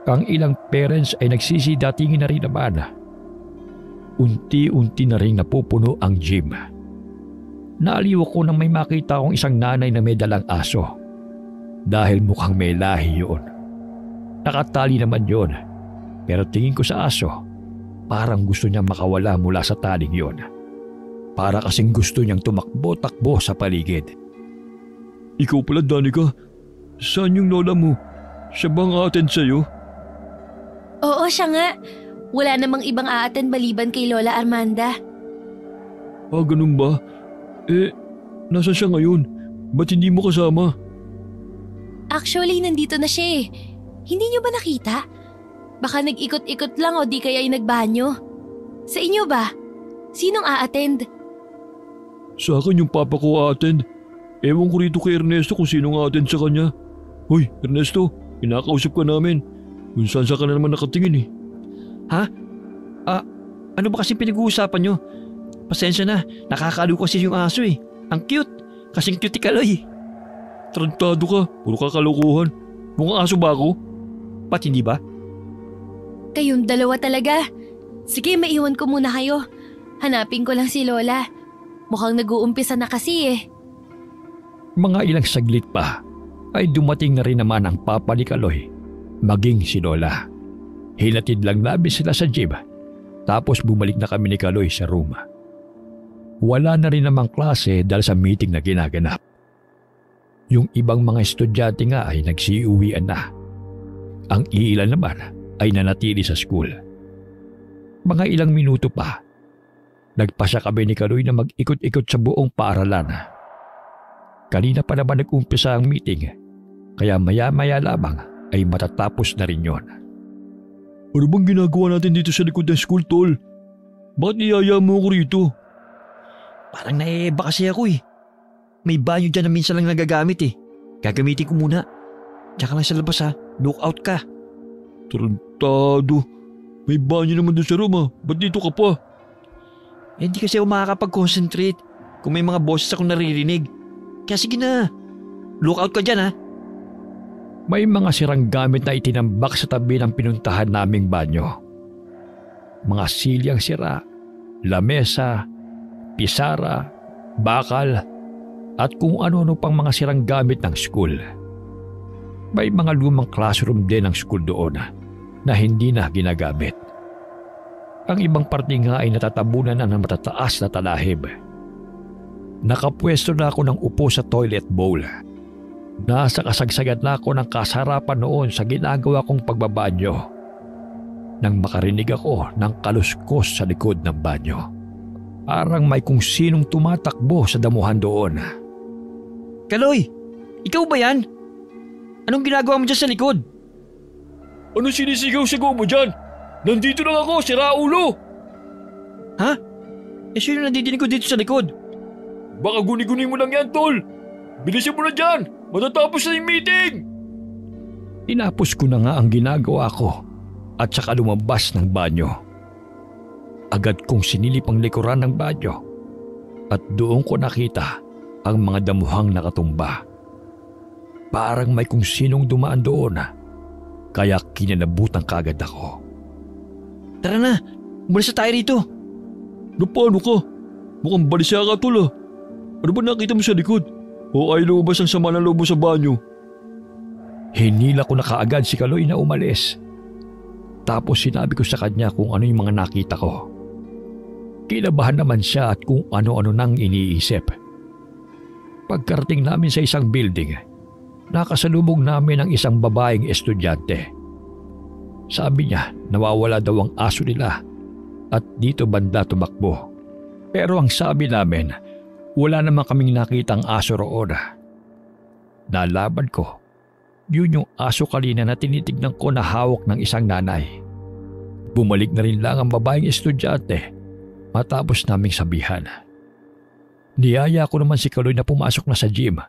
Ang ilang parents ay nagsisidatingin na rin naman. Unti-unti na rin napupuno ang gym. Naaliw ako nang may makita akong isang nanay na may dalang aso. Dahil mukhang may lahi yun. Nakatali naman yun. Pero tingin ko sa aso, parang gusto niyang makawala mula sa taling yun. Para kasing gusto niyang tumakbo-takbo sa paligid. Ikaw pala, Danica. Saan yung lola mo? Siya bang aattend sa'yo? Oo, siya nga. Wala namang ibang aaten maliban kay Lola Armanda. Ganun ba? Nasaan siya ngayon? Ba't hindi mo kasama? Actually, nandito na siya eh. Hindi niyo ba nakita? Baka nag-ikot-ikot lang o di kaya ay nagbanyo. Sa inyo ba? Sinong a-attend? Sa akin yung papa ko a-attend. Ewan ko rito kay Ernesto kung sinong a-attend sa kanya. Hoy, Ernesto, kinakausap ka namin. Kung saan ka na naman nakatingin eh. Ha? Ano ba kasi pinag-uusapan nyo? Pasensya na, nakakaliw kasi yung aso eh. Ang cute, kasing cute Kaloy. Tarantado ka, puro kakalukuhan. Mukhang aso ba ako? Ba't hindi ba? Kayong dalawa talaga. Sige, maiwan ko muna kayo. Hanapin ko lang si Lola. Mukhang nag-uumpisa na kasi eh. Mga ilang saglit pa ay dumating na rin naman ang papa ni Kaloy, maging si Lola. Hinatid lang namin sila sa jeep, tapos bumalik na kami ni Kaloy sa room. Wala na rin namang klase dahil sa meeting na ginaganap. Yung ibang mga estudyante nga ay nagsiuwian na. Ang iilan naman ay nanatili sa school. Mga ilang minuto pa, nagpasya kami ni Kaloy na mag-ikot-ikot sa buong paaralan. Kanina pa naman nag-umpisa ang meeting, kaya maya-maya lamang ay matatapos na rin yon. Ano bang ginagawa natin dito sa likod ng school, tol? Bakit niyaya mo ako rito? Parang naiiba kasi ako eh. May banyo dyan na minsan lang nagagamit eh. Gagamitin ko muna. Tsaka lang sa labas ha, look out ka. Tarantado. May banyo naman doon sa room ha. Ba't dito ka pa? Hindi kasi ako makakapag-concentrate kung may mga boses akong naririnig. Kaya sige na, look out ka dyan ha. May mga sirang gamit na itinambak sa tabi ng pinuntahan naming banyo. Mga silyang sira, lamesa, pisara, bakal, at kung ano-ano pang mga sirang gamit ng school. May mga lumang classroom din ng school doon na hindi na ginagamit. Ang ibang parte nga ay natatabunan na ng matataas na talahib. Nakapwesto na ako ng upo sa toilet bowl. Nasa kasagsagan na ako ng kasarapan noon sa ginagawa kong pagbabanyo nang makarinig ako ng kaluskos sa likod ng banyo. Parang may kung sinong tumatakbo sa damuhan doon. Kaloy, ikaw ba yan? Anong ginagawa mo dyan sa likod? Ano sinisigaw-sigaw mo dyan? Nandito lang ako, sira ulo! Ha? Sino nandidinig ko dito sa likod? Baka guni-guni mo lang yan, tol! Bilisan mo na dyan! Matatapos na yung meeting! Tinapos ko na nga ang ginagawa ko at saka lumabas ng banyo. Agad kong sinilip ang likuran ng banyo at doon ko nakita ang mga damuhang nakatumba. Parang may kung sinong dumaan doon kaya kinalabutan kagad ako. Tara na, umalis na tayo rito. Paano ka? Mukhang balisa ka, tol ah. Ano ba nakita mo sa likod? O ay lumabas ang sama ng loob mo sa banyo? Hinila ko na kaagad si Kaloy na umalis. Tapos sinabi ko sa kanya kung ano yung mga nakita ko. Kinabahan naman siya at kung ano-ano nang iniisip. Pagkarating namin sa isang building, nakasalubong namin ang isang babaeng estudyante. Sabi niya nawawala daw ang aso nila at dito banda tumakbo. Pero ang sabi namin, wala naman kaming nakitang aso roon. Nalaman ko, yun yung aso kanina na tinitignan ko na hawak ng isang nanay. Bumalik na rin lang ang babaeng estudyante matapos naming sabihan. Niyaya ko naman si Kaloy na pumasok na sa gym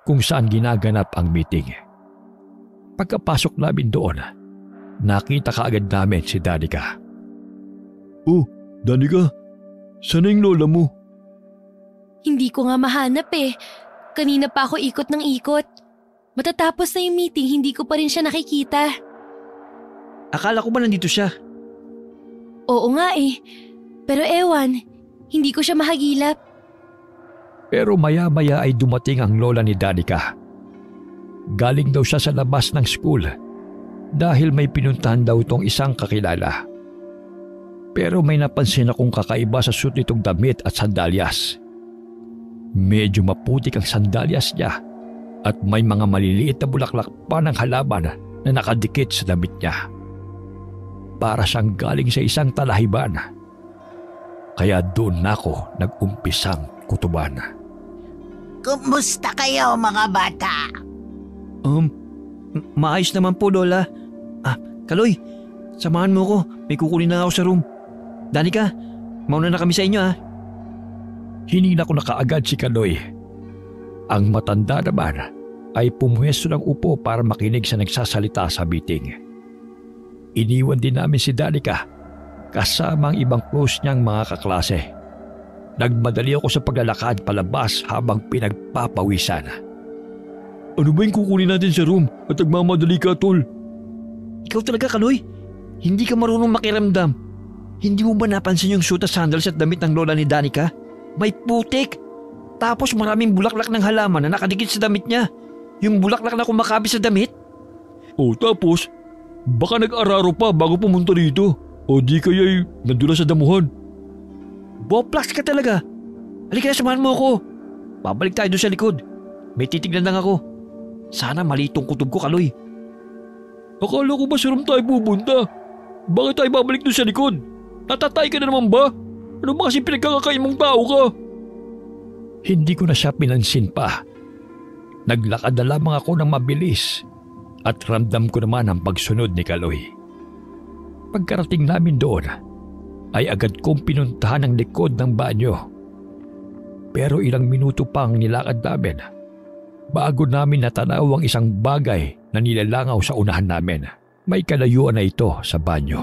kung saan ginaganap ang meeting. Pagkapasok namin doon, nakita kaagad namin si Danica. Oh, Danica, saan na yung lola mo? Hindi ko nga mahanap eh. Kanina pa ako ikot ng ikot. Matatapos na yung meeting, hindi ko pa rin siya nakikita. Akala ko ba nandito siya? Oo nga eh. Pero ewan, hindi ko siya mahagilap. Pero maya-maya ay dumating ang lola ni Danica. Galing daw siya sa labas ng school dahil may pinuntahan daw tong isang kakilala. Pero may napansin akong kakaiba sa suot nitong damit at sandalyas. Medyo maputik ang sandalyas niya at may mga maliliit na bulaklak pa ng halaman na nakadikit sa damit niya. Para siyang galing sa isang talahiban. Kaya doon na ako nag-umpisang kutuban. Kumusta kayo mga bata? Maayos naman po, Lola. Kaloy, samahan mo ko. May kukunin na ako sa room. Danica, mauna na kami sa inyo ha. Hinila ko na kaagad si Kaloy. Ang matanda naman ay pumuwesto ng upo para makinig sa nagsasalita sa meeting. Iniwan din namin si Danica kasama ang ibang close niyang mga kaklase. Nagmadali ako sa paglalakad palabas habang pinagpapawisan. Ano ba yung kukunin natin sa room at nagmamadali ka, tol? Ikaw talaga, Kaloy. Hindi ka marunong makiramdam. Hindi mo ba napansin yung suit at sandals at damit ng lola ni Danica? May putik. Tapos maraming bulaklak ng halaman na nakadikit sa damit niya. Yung bulaklak na kumakabi sa damit. Tapos, baka nag-araro pa bago pumunta rito. O di kaya'y nandun sa damuhan. Boplax ka talaga. Halika na, samahan mo ako. Babalik tayo doon sa likod. May titignan lang ako. Sana malitong kutob ko, Kaloy. Akala ko ba sa room tayo pupunta? Bakit tayo babalik doon sa likod? Natatay ka na naman ba? Ano ba kasi pinagkakakain mong tao ka? Hindi ko na siya pinansin pa. Naglakad na lamang ako ng mabilis at ramdam ko naman ang pagsunod ni Kaloy. Pagkarating namin doon, ay agad kong pinuntahan ang likod ng banyo. Pero ilang minuto pang nilakad namin bago namin natanaw ang isang bagay na nilalangaw sa unahan namin. May kalayuan na ito sa banyo.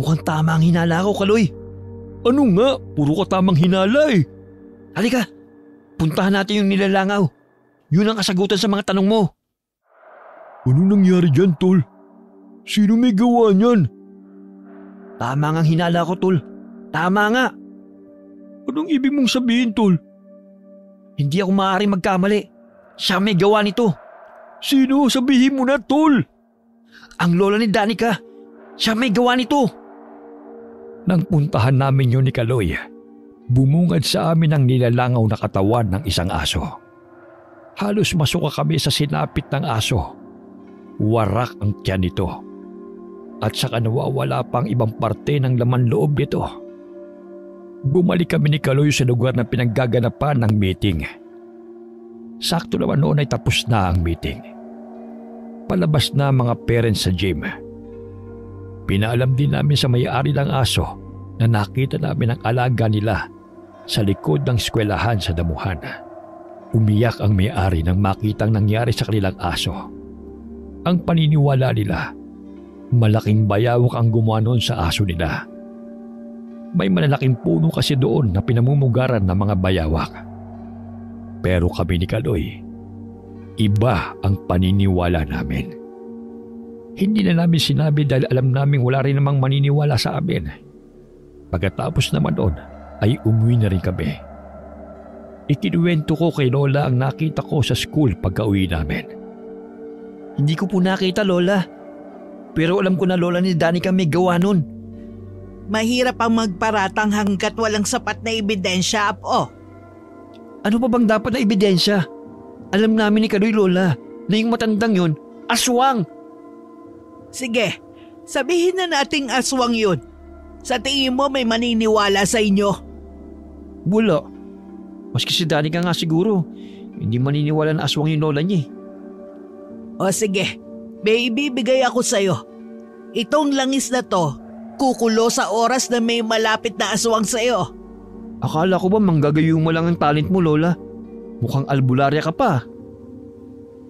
Mukhang tama ang hinala ko, Kaloy. Ano nga? Puro ka tamang hinala eh. Halika, puntahan natin yung nilalangaw. Yun ang kasagutan sa mga tanong mo. Ano nangyari dyan, tol? Sino may gawa niyan? Tama nga ang hinala ko, tol. Tama nga. Anong ibig mong sabihin, tol? Hindi ako maaaring magkamali. Siya may gawa nito. Sino? Sabihin mo na, tol. Ang lola ni Danica. Siya may gawa nito. Nang puntahan namin yun ni Kaloy, bumungad sa amin ang nilalangaw na katawan ng isang aso. Halos masuka kami sa sinapit ng aso. Warak ang tiyan nito. At saka nawawala pang ibang parte ng laman loob nito. Bumalik kami ni Kaloy sa lugar na pinaggaganapan ng meeting. Sakto naman noon ay tapos na ang meeting. Palabas na mga parents sa gym. Pinaalam din namin sa may-ari ng aso na nakita namin ang alaga nila sa likod ng eskwelahan sa damuhan. Umiyak ang may-ari nang makitang nangyari sa kanilang aso. Ang paniniwala nila, malaking bayawak ang gumawa noon sa aso nila. May malalaking puno kasi doon na pinamumugaran ng mga bayawak. Pero kami ni Kaloy, iba ang paniniwala namin. Hindi na namin sinabi dahil alam naming wala rin namang maniniwala sa amin. Pagkatapos naman doon ay umuwi na rin kami. Ikinuwento ko kay Lola ang nakita ko sa school pagka-uwi namin. Hindi ko po nakita, Lola. Pero alam ko na lola ni Danica may gawa nun. Mahirap ang magparatang hanggat walang sapat na ebidensya, Apo. Ano pa bang dapat na ebidensya? Alam namin ni Kaloy, Lola, na yung matandang yun, aswang. Sige, sabihin na nating aswang yun. Sa tingin mo may maniniwala sa inyo? Wala. Maski si Danica nga siguro, hindi maniniwala na aswang yung lola niya. O sige, may ibibigay ako sa'yo. Itong langis na to, kukulo sa oras na may malapit na aswang sa'yo. Akala ko ba manggagayo mo lang ang talent mo, Lola? Mukhang albularya ka pa.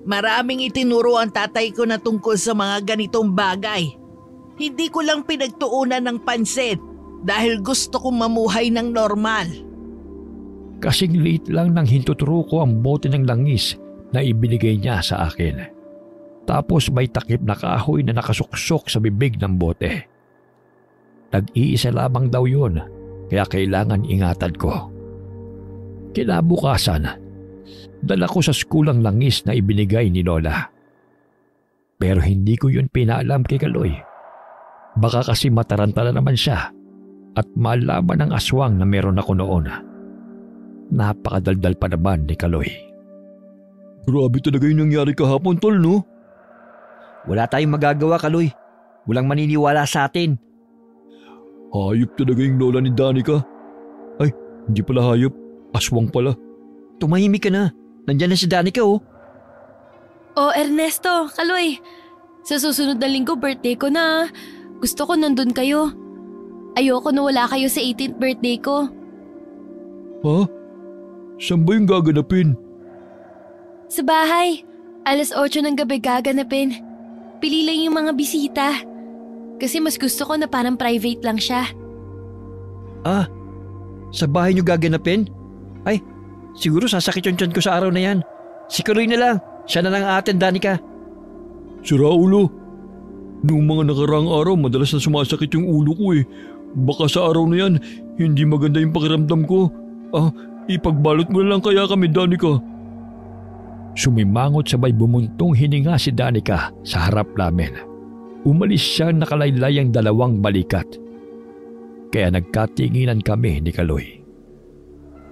Maraming itinuro ang tatay ko na tungkol sa mga ganitong bagay. Hindi ko lang pinagtuunan ng pansin dahil gusto kong mamuhay ng normal. Kasing liit lang nang hintuturo ko ang bote ng langis na ibinigay niya sa akin. Tapos may takip na kahoy na nakasuksok sa bibig ng bote. Nag-iisa lamang daw yun, kaya kailangan ingatan ko. Kinabukasan, dala ko sa school ang langis na ibinigay ni Lola. Pero hindi ko yun pinaalam kay Kaloy. Baka kasi matarantala naman siya at malaman ng aswang na meron ako noon. Napakadaldal pa naman ni Kaloy. Grabe talaga yung nangyari kahapon, tol, no? Wala tayong magagawa, Kaloy. Walang maniniwala sa atin. Hayop talaga yung lola ni Danica. Ay, hindi pala hayop. Aswang pala. tumahimik ka na. Nandyan na si Danica oh. Oh, Ernesto, Kaloy. Sa susunod na linggo, birthday ko na. Gusto ko nandun kayo. Ayoko na wala kayo sa 18th birthday ko. Ha? Saan ba yung gaganapin? Sa bahay. 8:00 ng gabi gaganapin. Pili lang yung mga bisita. Kasi mas gusto ko na parang private lang siya. Ah, sa bahay niyo gaganapin? Ay, siguro sasakit yung tiyan ko sa araw na yan. Si Kaloy na lang. Siya na lang aaten, Danica. Sira ulo. Noong mga nakaraang araw, madalas na sumasakit yung ulo ko eh. Baka sa araw na yan, hindi maganda yung pakiramdam ko. Ipagbalot mo na lang kaya kami, Danica. Sumimangot sabay bumuntong hininga si Danica sa harap namin. Umalis siya nakalaylay ang 2 balikat. Kaya nagkatinginan kami ni Kaloy.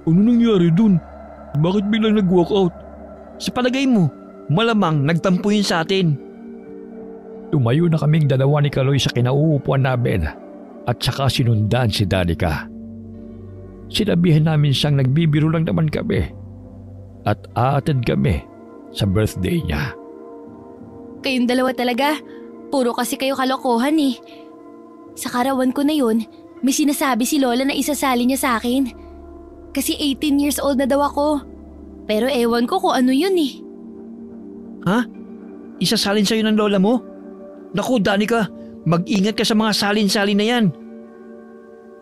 Ano nangyari dun? Bakit biglang nag-walk out? Sa palagay mo, malamang nagtampo yun sa atin. Tumayo na kaming 2 ni Kaloy sa kinauupuan namin at saka sinundan si Danica. Sinabihan namin siyang nagbibiro lang naman kami at aattend kami sa birthday niya. Kayong 2 talaga. Puro kasi kayo kalokohan eh. Sa karawan ko na yun, may sinasabi si Lola na isasali niya sa akin. Kasi 18 years old na daw ako. Pero ewan ko kung ano yun eh. Ha? Isasalin sa'yo ng lola mo? Naku, Danica, mag-ingat ka sa mga salin-salin na yan.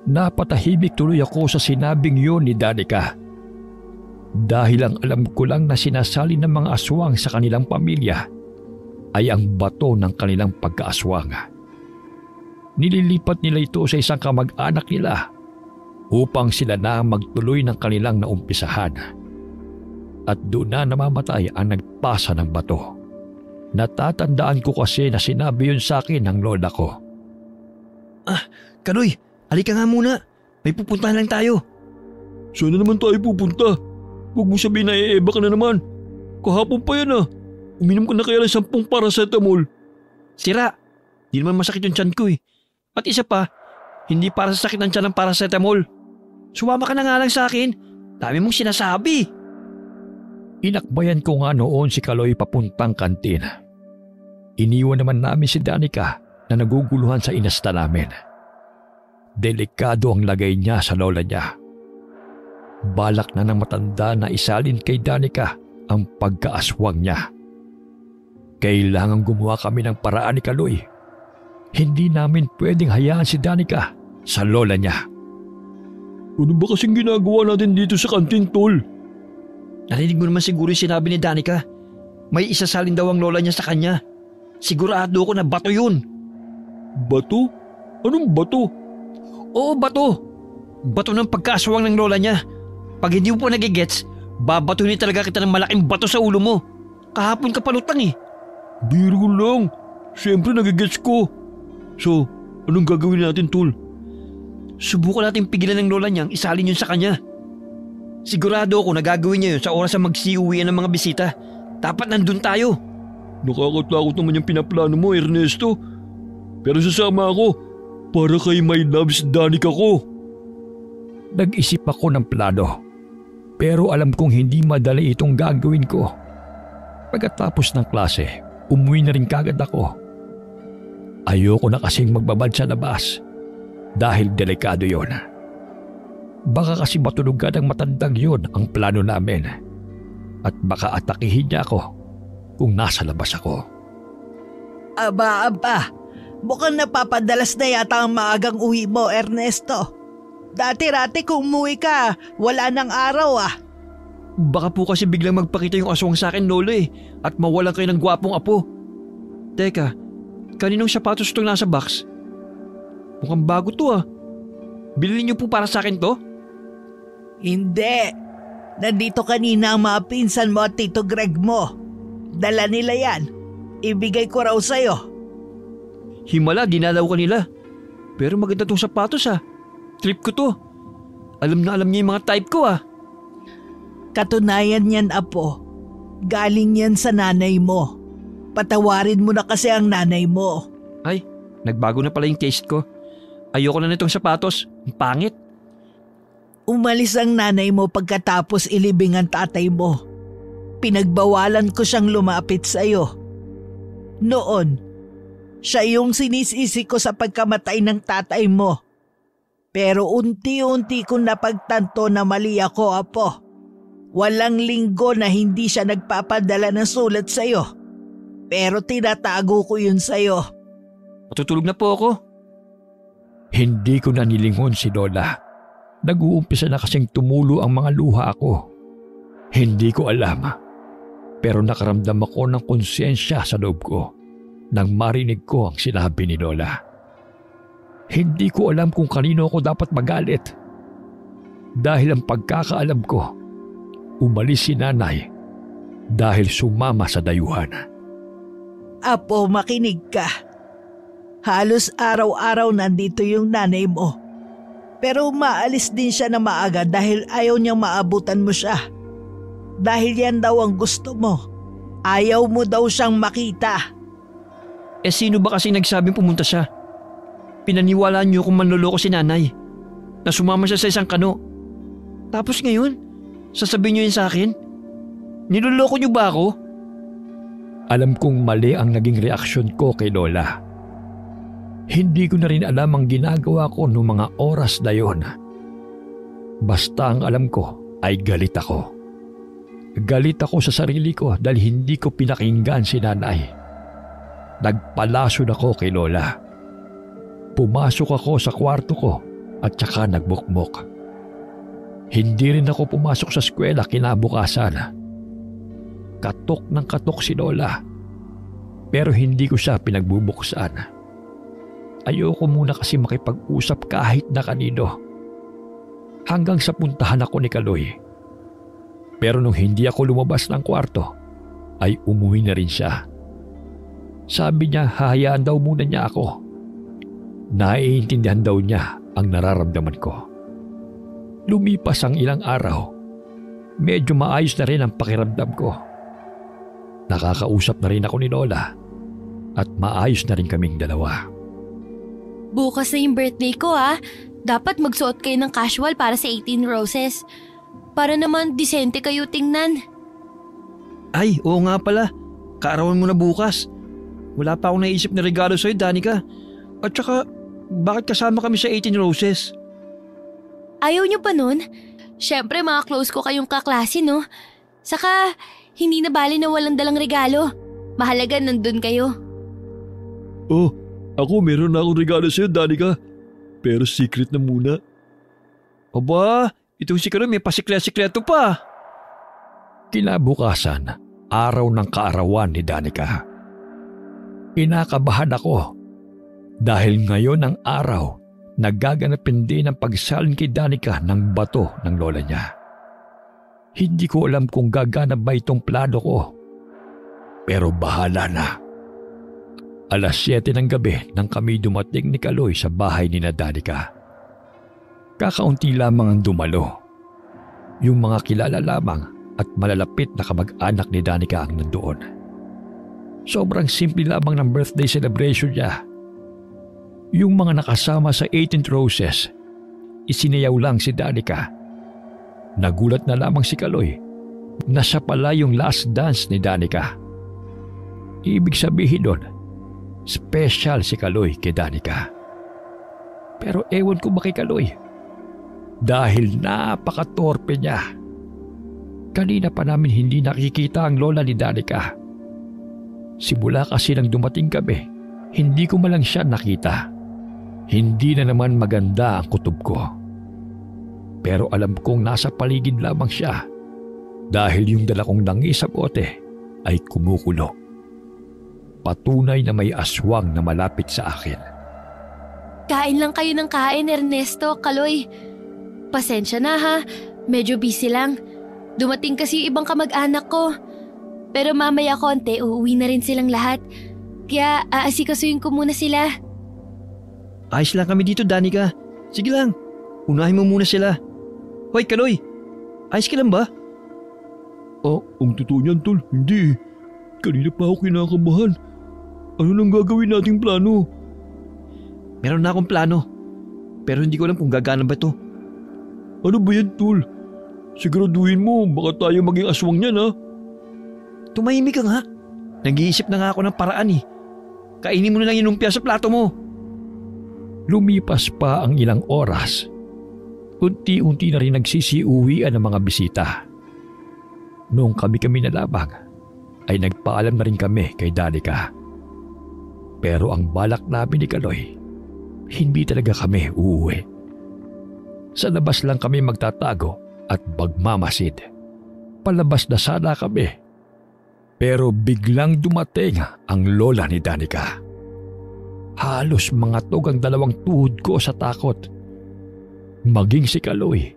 Napatahimik tuloy ako sa sinabing yun ni Danica. Dahil ang alam ko lang na sinasali ng mga aswang sa kanilang pamilya ay ang bato ng kanilang pagkaaswang. Nililipat nila ito sa isang kamag-anak nila upang sila na magtuloy ng kanilang naumpisahan. At doon na namamatay ang nagpasa ng bato. Natatandaan ko kasi na sinabi yun sa akin ng lola ko. Kaloy, halika nga muna. May pupuntahan lang tayo. Saan na naman tayo pupunta? Huwag mo sabihin na eeba ka na naman. Kahapon pa yan Uminom ka na kaya ng 10 paracetamol. Sira, di naman masakit yung tiyan ko eh. At isa pa, hindi para sa sakit ng tiyan ng paracetamol. Sumama ka na nga lang sa akin. Dami mong sinasabi. Inakbayan ko nga noon si Kaloy papuntang kantin. Iniwan naman namin si Danica na naguguluhan sa inasta namin. Delikado ang lagay niya sa lola niya. Balak na ng matanda na isalin kay Danica ang pagkaaswang niya. Kailangan gumawa kami ng paraan ni Kaloy. Hindi namin pwedeng hayaan si Danica sa lola niya. Ano ba kasing ginagawa natin dito sa kantin, Tol? Narinig mo naman siguro yung sinabi ni Danica. May isasalin daw ang lola niya sa kanya. Sigurado ako na bato yun. Bato? Anong bato? Oo, bato. Bato ng pagkaaswang ng lola niya. Pag hindi mo po nagigets, babatuhin talaga kita ng malaking bato sa ulo mo. Kahapon ka palutang eh. Biro lang. Siyempre nagigets ko. So, anong gagawin natin, Tol? Subukan natin pigilan ng lola niyang isalin yun sa kanya. Sigurado ako na gagawin niya yun sa oras na magsiuwian ng mga bisita. Dapat nandun tayo. Nakakatakot naman yung pinaplano mo, Ernesto. Pero sasama ako para kay my loves Danica ko. Nag-isip ako ng plano. Pero alam kong hindi madali itong gagawin ko. Pagkatapos ng klase, umuwi na rin kagad ako. Ayoko na kasing magbabad sa labas dahil delikado yon. Baka kasi matulugan ng matandang yun ang plano namin at baka atakihin niya ako kung nasa labas ako. Aba, mukhang napapadalas na yata ang maagang uwi mo, Ernesto. Dati-rati kung umuwi ka, wala nang araw Baka po kasi biglang magpakita yung aswang sa akin, Lolo at mawalan kayo ng gwapong apo. Teka, kaninong sapatos itong nasa box? Mukhang bago to Bilhin niyo po para sa akin to? Hindi. Nandito kanina ang mga pinsan mo at Tito Greg mo. Dala nila yan. Ibigay ko raw sa'yo. Himala, dinalaw ka nila. Pero maganda tong sapatos Trip ko to. Alam na alam niya yung mga type ko Katunayan yan, Apo. Galing yan sa nanay mo. Patawarin mo na kasi ang nanay mo. Ay, nagbago na pala yung taste ko. Ayoko na nitong sapatos. Ang pangit. Umalis ang nanay mo pagkatapos ilibing ang tatay mo. Pinagbawalan ko siyang lumapit sa'yo. Noon, siya yung sinisisi ko sa pagkamatay ng tatay mo. Pero unti-unti kong napagtanto na mali ako, Apo. Walang linggo na hindi siya nagpapadala ng sulat sa'yo. Pero tinatago ko yun sa'yo. Matutulog na po ako. Hindi ko na nilingon si Lola. Nag-uumpisa na kasing tumulo ang mga luha ko. Hindi ko alam. Pero nakaramdam ako ng konsensya sa loob ko nang marinig ko ang sinabi ni Lola. Hindi ko alam kung kanino ako dapat magalit. Dahil ang pagkakaalam ko, umalis si nanay dahil sumama sa dayuhan. Apo, makinig ka. Halos araw-araw nandito yung nanay mo. Pero umaalis din siya na maaga dahil ayaw niyang maabutan mo siya. Dahil yan daw ang gusto mo. Ayaw mo daw siyang makita. Sino ba kasi nagsabing pumunta siya? Pinaniwalaan niyo kung manloloko si nanay. Na sumama siya sa isang kano. Tapos ngayon, sasabihin niyo yun sa akin? Niloloko niyo ba ako? Alam kong mali ang naging reaksyon ko kay Lola. Hindi ko na rin alam ang ginagawa ko noong mga oras na yon. Basta ang alam ko ay galit ako. Galit ako sa sarili ko dahil hindi ko pinakinggan si nanay. Nagpalason ako kay Lola. Pumasok ako sa kwarto ko at saka nagbukmok. Hindi rin ako pumasok sa eskwela kinabukasan. Katok ng katok si Lola. Pero hindi ko siya pinagbubuksan. Ayoko muna kasi makipag-usap kahit na kanino. Hanggang sa puntahan ako ni Kaloy. Pero nung hindi ako lumabas ng kwarto, ay umuwi na rin siya. Sabi niya hahayaan daw muna niya ako. Naiintindihan daw niya ang nararamdaman ko. Lumipas ang ilang araw. Medyo maayos na rin ang pakiramdam ko. Nakakausap na rin ako ni Lola at maayos na rin kaming dalawa. Bukas na yung birthday ko Dapat magsuot kayo ng casual para sa 18 Roses. Para naman disente kayo tingnan. Ay, oo nga pala. Kaarawan mo na bukas. Wala pa akong naisip na regalo sa'yo, Danica. At saka, bakit kasama kami sa 18 Roses? Ayaw niyo pa nun? Siyempre mga close ko kayong kaklase, no? Saka, hindi na bali na walang dalang regalo. Mahalaga nandun kayo. Oh, ako meron na akong regalo sa'yo, Danica. Pero secret na muna. Aba, itong si Kaloy may pasikleto pa. Kinabukasan, araw ng kaarawan ni Danica. Kinakabahan ako dahil ngayon ang araw nagaganapin din ang pagsalin kay Danica ng bato ng lola niya. Hindi ko alam kung gaganap ba itong plano ko. Pero bahala na. Alas 7 ng gabi nang kami dumating ni Kaloy sa bahay ni Danica. Kakaunti lamang ang dumalo. Yung mga kilala lamang at malalapit na kamag-anak ni Danica ang nandoon. Sobrang simple lamang ng birthday celebration niya. Yung mga nakasama sa 18th Roses, isinayaw lang si Danica. Nagulat na lamang si Kaloy na siya pala yung last dance ni Danica. Ibig sabihin doon, special si Kaloy kay Danica. Pero ewan ko ba kay Kaloy? Dahil napakatorpe niya. Kanina pa namin hindi nakikita ang lola ni Danica. Simula kasi nang dumating kami, hindi ko malang siya nakita. Hindi na naman maganda ang kutob ko. Pero alam kong nasa paligid lamang siya dahil yung dala kong langis sa bote ay kumukulo. Patunay na may aswang na malapit sa akin. Kain lang kayo ng kain, Ernesto, Kaloy. Pasensya na ha, medyo busy lang. Dumating kasi yung ibang kamag-anak ko. Pero mamaya konti, uuwi na rin silang lahat. Kaya aasikasuhin ko muna sila. Ayos lang kami dito, Danica. Sige lang, unahin mo muna sila. Hoy, Kaloy, ayos ka lang ba? Ang totoo niyan, tol, hindi. Kanina pa ako kinakabahan. Ano nang gagawin nating plano? Meron na akong plano. Pero hindi ko alam kung gagana ba ito. Ano ba yan, Tol? Siguraduhin mo, baka tayo maging aswang niyan, ha? Tumahimik ka nga. Nag-iisip na nga ako ng paraan eh. Kainin mo na lang yung lumpia sa plato mo. Lumipas pa ang ilang oras. Unti-unti na rin nagsisiuwian ang mga bisita. Noong kami nalabag, ay nagpaalam na rin kami kay Danica. Pero ang balak namin ni Kaloy, hindi talaga kami uuwi. Sa labas lang kami magtatago at magmamasid. Palabas na sana kami. Pero biglang dumating ang lola ni Danica. Halos mangatog ang dalawang tuhod ko sa takot. Maging si Kaloy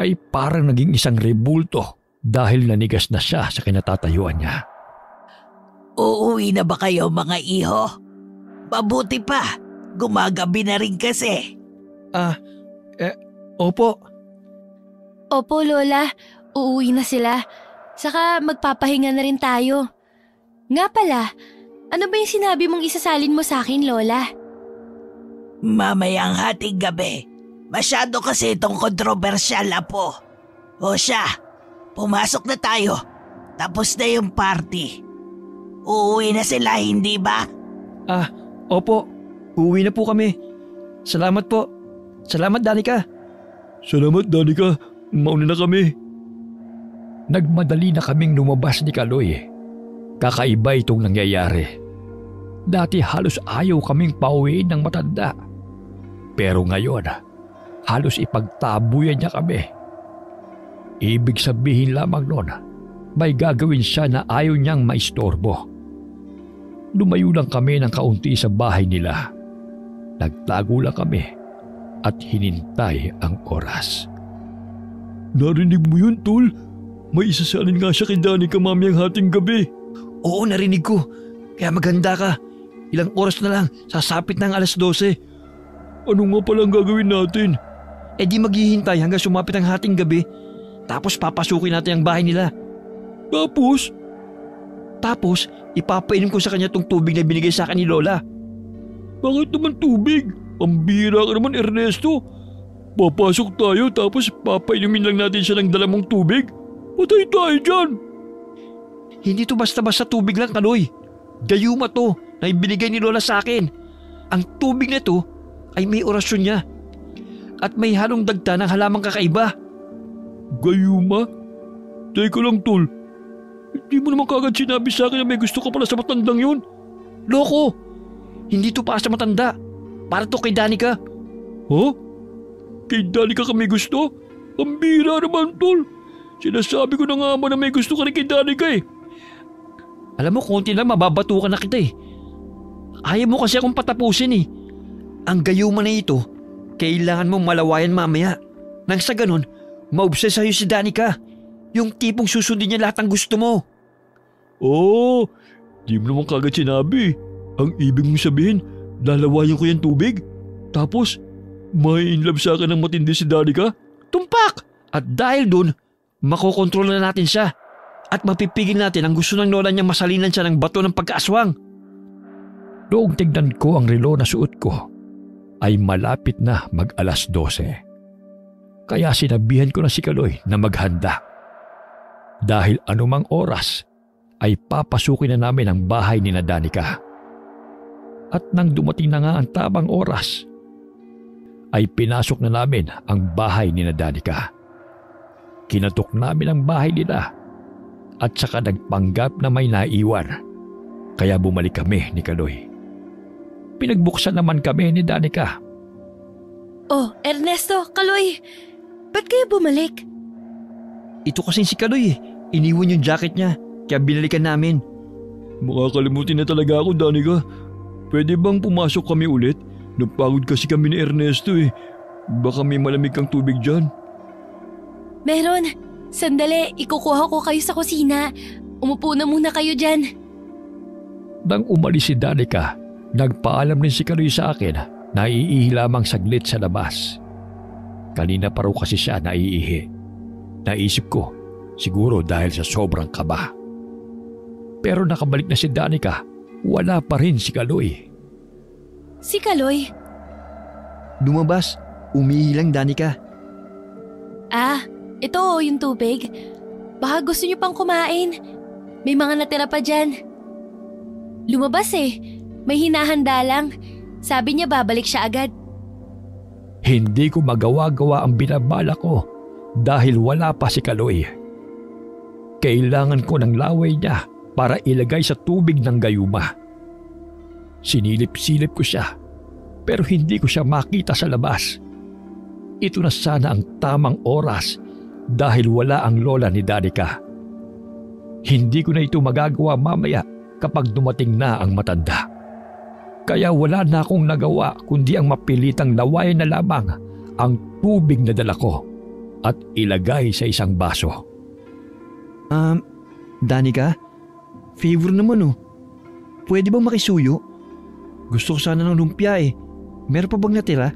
ay parang naging isang rebulto dahil nanigas na siya sa kinatatayuan niya. Uuwi na ba kayo mga iho? Mabuti pa, gumagabi na rin kasi. Opo. Opo, Lola. Uuwi na sila. Saka magpapahinga na rin tayo. Nga pala, ano ba yung sinabi mong isasalin mo sa akin, Lola? Mamayang hating gabi. Masyado kasi itong kontrobersyal, Apo. O siya, pumasok na tayo. Tapos na yung party. Uuwi na sila, hindi ba? Opo. Uuwi na po kami. Salamat po. Salamat, Danica. Salamat, Danica. Mauna na kami. Nagmadali na kaming lumabas ni Kaloy. Kakaiba itong nangyayari. Dati halos ayaw kaming pauwiin ng matanda. Pero ngayon, halos ipagtabuyan niya kami. Ibig sabihin lamang nun, may gagawin siya na ayaw niyang maistorbo. Lumayo lang kami ng kaunti sa bahay nila. Nagtago lang kami at hinintay ang oras. Narinig mo yun, Tol? May isasalin nga siya kay Danica mamayang hating gabi. Oo, narinig ko. Kaya maganda ka. Ilang oras na lang, sasapit ng 12:00. Ano nga palang gagawin natin? Di maghihintay hanggang sumapit ang hating gabi. Tapos papasukin natin ang bahay nila. Tapos? Tapos, ipapainom ko sa kanya tong tubig na binigay sa akin ni Lola. Bakit naman tubig? Ang bihira ka naman, Ernesto. Papasok tayo tapos papainumin lang natin siya ng dalamong tubig? Patay tayo dyan! Hindi to basta-basta tubig lang, Kaloy. Gayuma to na ibinigay ni Lola sa akin. Ang tubig na to ay may orasyon niya. At may halong dagta ng halamang kakaiba. Gayuma? Teka lang, Tol. Hindi mo naman kagad sinabi sa akin na may gusto ka pala sa matandang yun. Loko! Hindi to para sa matanda. Para to kay Danica. Ha? Kay Danica ka may gusto? Ang bihira naman, Tol. Sinasabi ko na nga mo na may gusto ka rin kay Danica eh. Alam mo, konti lang mababatukan na kita eh. Ayaw mo kasi akong patapusin eh. Ang gayuma na ito, kailangan mong malawayan mamaya. Nang sa ganun, maobses sa'yo si Danica. Yung tipong susundin niya lahat ng gusto mo. Oh, di mo naman kagad sinabi. Ang ibig mong sabihin, lalawayan ko yung tubig? Tapos, may in love sa akin ng matindi si Danica? Tumpak! At dahil dun, makokontrol na natin siya. At mapipigil natin ang gusto ng lola niyang masalinan siya ng bato ng pagkaaswang. Noong tignan ko ang relo na suot ko, ay malapit na mag-12:00. Kaya sinabihan ko na si Kaloy na maghanda. Dahil anumang oras ay papasukin na namin ang bahay ni Danica. At nang dumating na nga ang tamang oras, ay pinasok na namin ang bahay ni Danica. Kinatok namin ang bahay nila at saka nagpanggap na may naiwan. Kaya bumalik kami ni Kaloy. Pinagbuksan naman kami ni Danica. Oh, Ernesto, Kaloy, ba't kayo bumalik? Ito kasing si Kaloy eh. Iniwan yung jacket niya, kaya binalikan namin. Makakalimutin na talaga ako, Danica. Pwede bang pumasok kami ulit? Napagod kasi kami ni Ernesto eh. Baka may malamig kang tubig dyan. Meron. Sandali, ikukuha ko kayo sa kusina. Umupo na muna kayo dyan. Nang umalis si Danica, nagpaalam rin si Kaloy sa akin na iihi lamang saglit sa labas. Kanina pa raw kasi siya naiihi. Naisip ko, siguro dahil sa sobrang kaba. Pero nakabalik na si Danica, wala pa rin si Kaloy. Si Kaloy? Lumabas, umihi lang, Danica. Ito yung tubig. Baka gusto niyo pang kumain. May mga natira pa dyan. Lumabas May hinahanda lang. Sabi niya babalik siya agad. Hindi ko magawa-gawa ang binabala ko dahil wala pa si Kaloy. Kailangan ko ng laway niya para ilagay sa tubig ng gayuma. Sinilip-silip ko siya pero hindi ko siya makita sa labas. Ito na sana ang tamang oras dahil wala ang lola ni Danica. Hindi ko na ito magagawa mamaya kapag dumating na ang matanda. Kaya wala na akong nagawa kundi ang mapilitang lawayan na lamang ang tubig na dala ko at ilagay sa isang baso. Danica? Favor naman Pwede bang makisuyo? Gusto ko sana ng lumpia Meron pa bang natira?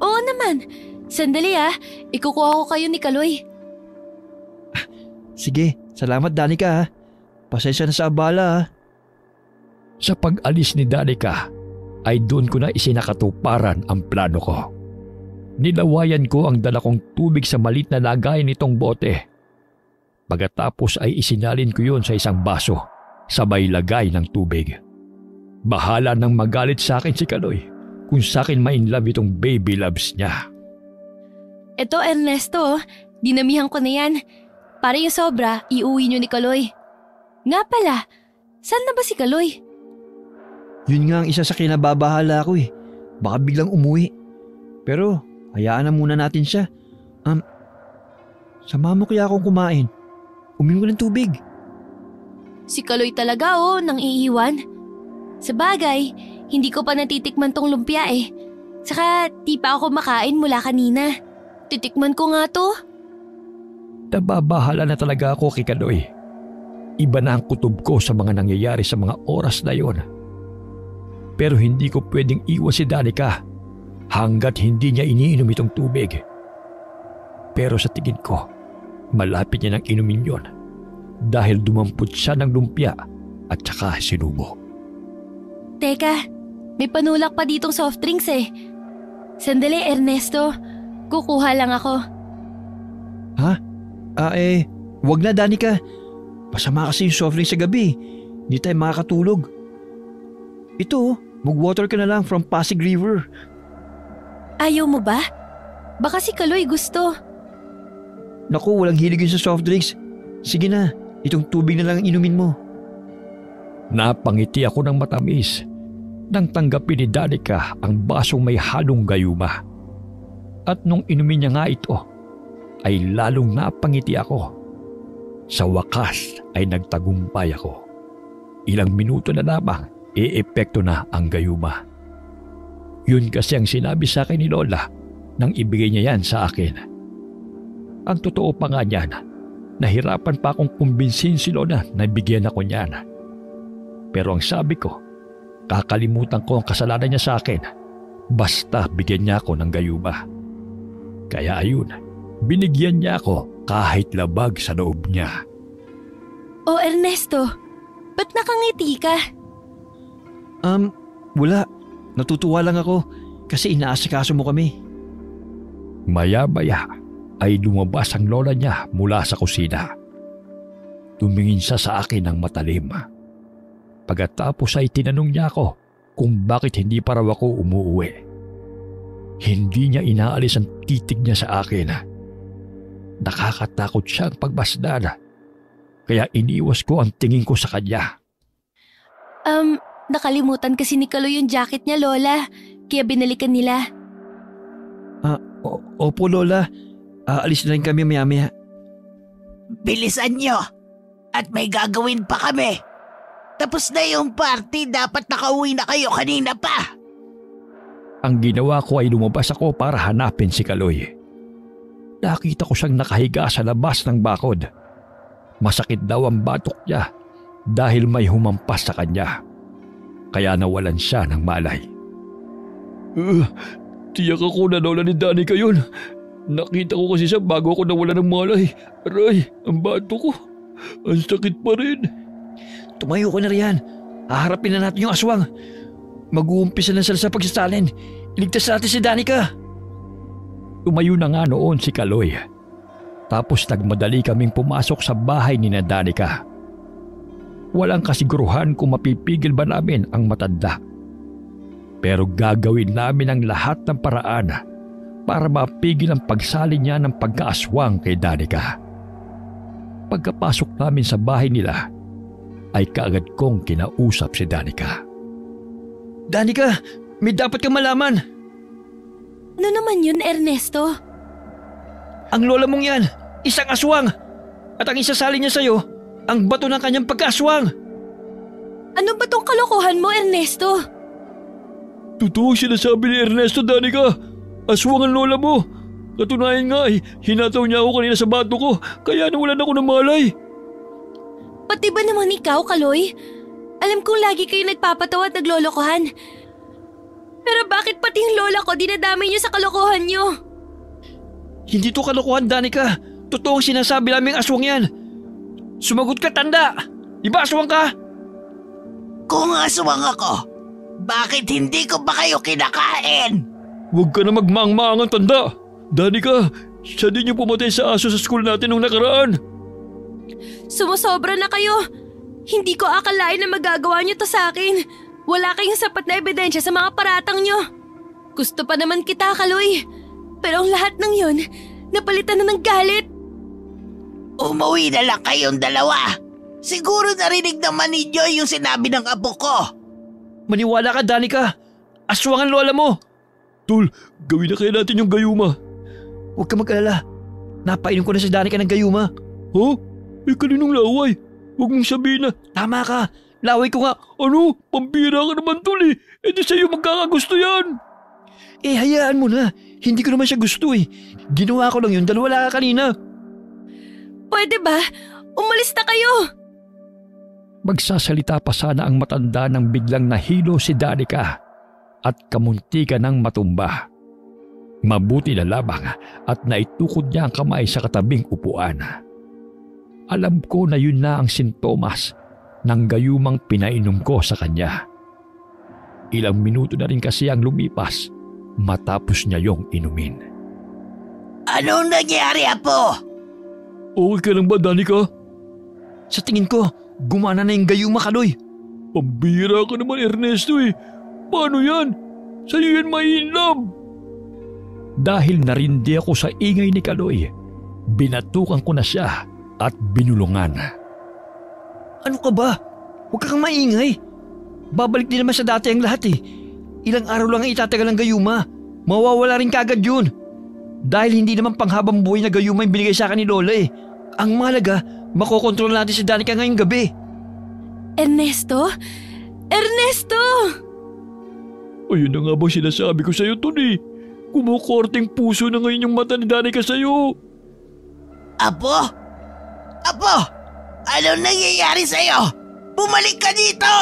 Oo naman. Sandali ikukuha ko kayo ni Kaloy. Sige, salamat Danica Pasensya na sa abala Sa pag-alis ni Danica ay doon ko na isinakatuparan ang plano ko. Nilawayan ko ang dala kong tubig sa malit na lagayan nitong bote. Pagkatapos ay isinalin ko yun sa isang baso, sabay lagay ng tubig. Bahala nang magalit sa akin si Kaloy kung sa akin ma-inlove itong baby loves niya. Ito Ernesto, dinamihan ko na yan. Para yung sobra, iuwi niyo ni Kaloy. Nga pala, saan na ba si Kaloy? Yun nga ang isa sa kinababahala ko Baka biglang umuwi. Pero hayaan na muna natin siya. Sama mo kaya akong kumain. Uminom ko ng tubig. Si Kaloy talaga nang iiwan. Sa bagay, hindi ko pa natitikman tong lumpia Saka di pa ako makain mula kanina. Titikman ko nga to. Nababahala na talaga ako kay Kaloy. Iba na ang kutob ko sa mga nangyayari sa mga oras na yon. Pero hindi ko pwedeng iwan si Danica hanggat hindi niya iniinom itong tubig. Pero sa tingin ko, malapit niya nang inumin yon dahil dumampot siya ng lumpia at saka sinubo. Teka, may panulak pa ditong soft drinks Sandali Ernesto, kukuha lang ako. Wag na Danica. Pasama kasi yung soft drink sa gabi. Hindi tayo makakatulog. Ito, mag-water ka na lang from Pasig River. Ayaw mo ba? Baka si Kaloy gusto. Naku, walang hilig yun sa soft drinks. Sige na, itong tubig na lang ang inumin mo. Napangiti ako ng matamis nang tanggapin ni Danica ang basong may halong gayuma. At nung inumin niya nga ito, ay lalong napangiti ako. Sa wakas ay nagtagumpay ako. Ilang minuto na lamang, e-epekto na ang gayuma. Yun kasi ang sinabi sa akin ni Lola nang ibigay niya yan sa akin. Ang totoo pa nga niyan, nahirapan pa akong kumbinsin si Lola na bigyan ako niyan. Pero ang sabi ko, kakalimutan ko ang kasalanan niya sa akin basta bigyan niya ako ng gayuma. Kaya ayun, binigyan niya ako kahit labag sa loob niya. Oh Ernesto, ba't nakangiti ka? Wala. Natutuwa lang ako kasi inaasikaso mo kami. Maya-maya ay lumabas ang lola niya mula sa kusina. Tumingin siya sa akin ng matalim. Pagkatapos ay tinanong niya ako kung bakit hindi pa raw ako umuuwi. Hindi niya inaalis ang titig niya sa akin. Nakakatakot siyang pagbasdan. Kaya iniwas ko ang tingin ko sa kanya. Nakalimutan kasi ni Kaloy yung jacket niya, Lola. Kaya binalikan nila. Opo, Lola. Aalis na rin kami maya-maya. Bilisan nyo. At may gagawin pa kami. Tapos na yung party, dapat nakauwi na kayo kanina pa. Ang ginawa ko ay lumabas ako para hanapin si Kaloy. Nakita ko siyang nakahiga sa labas ng bakod. Masakit daw ang batok niya dahil may humampas sa kanya. Kaya nawalan siya ng malay. Tiyak ako na nawala ni Danica yun. Nakita ko kasi siya bago ako nawala ng malay. Aray, ang bato ko. Ang sakit pa rin. Tumayo ko na riyan. Haharapin na natin yung aswang. Mag-uumpisa na sila sa pagsasalin. Iligtas natin si Danica. Tumayo na nga noon si Kaloy. Tapos nagmadali kaming pumasok sa bahay ni Danica. Walang kasiguruhan kung mapipigil ba namin ang matanda. Pero gagawin namin ang lahat ng paraan para mapigil ang pagsali niya ng pagkaaswang kay Danica. Pagkapasok namin sa bahay nila, ay kaagad kong kinausap si Danica. Danica, may dapat kang malaman. Ano naman yun, Ernesto? Ang lola mong yan, isang aswang. At ang isasali niya sa'yo, ang bato ng kanyang pagkaaswang. Ano ba tong kalokohan mo, Ernesto? Totoo sinasabi ni Ernesto, Danica. Aswang ang lola mo. Katunayan nga hinataw niya ako kanina sa bato ko, kaya nawalan ako ng malay. Pati ba naman ikaw, Kaloy? Alam kong lagi kayo nagpapatawa at naglolokohan. Pero bakit pati yung lola ko dinadamay niyo sa kalokohan niyo? Hindi to kalokohan, Danica. Totoo ang sinasabi naming aswang yan. Sumagot ka, tanda! Di ba aswang ka? Kung aswang ako, bakit hindi ko ba kayo kinakain? Huwag ka na magmaang-maangang tanda. Danica, siya din yung pumatay sa aso sa school natin nung nakaraan. Sumusobra na kayo. Hindi ko akalain na magagawa niyo to sa akin. Wala kayong sapat na ebidensya sa mga paratang niyo. Gusto pa naman kita, Kaloy. Pero ang lahat ng yun, napalitan na ng galit. Umuwi na lang kayong dalawa. Siguro narinig naman ninyo yung sinabi ng apo ko. Maniwala ka, Danica. Aswang ang lola mo. Tol, gawin na kaya natin yung gayuma. Huwag ka mag-alala. Napainom ko na si Danica ng gayuma. Huh? Kaninong laway? Huwag mong sabihin na. Tama ka. Laway ko nga. Ano? Pambira ka naman, Tol eh. E di sa'yo magkakagusto yan. Hayaan mo na. Hindi ko naman siya gusto eh. Ginawa ko lang yun dahil wala ka kanina. Pwede ba? Umalis na kayo! Magsasalita pa sana ang matanda nang biglang nahilo si Danica at kamuntika ng matumba. Mabuti na lamang at naitukod niya ang kamay sa katabing upuan. Alam ko na yun na ang sintomas ng gayumang pinainom ko sa kanya. Ilang minuto na rin kasi ang lumipas matapos niya yung inumin. Anong nangyari, apo? Okay ka lang ba, Danica? Sa tingin ko, gumana na yung gayuma, Kaloy. Pambira ka naman, Ernesto eh. Paano yan? Sa'yo yan mainlove. Dahil narindi ako sa ingay ni Kaloy, binatukan ko na siya at binulungan. Ano ka ba? Huwag kang maingay. Babalik din naman sa dati ang lahat eh. Ilang araw lang ang itatagal ng gayuma. Mawawala rin kagad yun. Dahil hindi naman panghabang buhay na gayuma yung binigay sa akin ni Lola eh. Ang mahalaga, makokontrol natin si Danica ngayong gabi. Ernesto? Ernesto! Ayun na nga ba sinasabi ko sa'yo, Tony? Kumukorting puso na ngayon yung mata ni Danica sa'yo. Apo? Apo! Anong nangyayari sa'yo? Bumalik ka dito!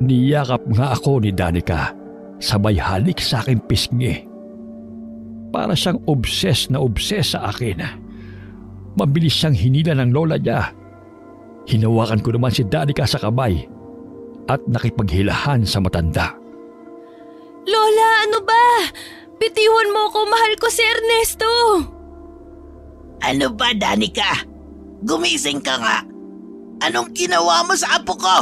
Niyakap nga ako ni Danica, sabay halik sa aking pisngi. Para siyang obses sa akin. Mabilis siyang hinila ng lola niya. Hinawakan ko naman si Danica sa kamay at nakipaghilahan sa matanda. Lola, ano ba? Bitiwan mo ko, mahal ko si Ernesto. Ano ba, Danica? Gumising ka nga. Anong ginawa mo sa apo ko?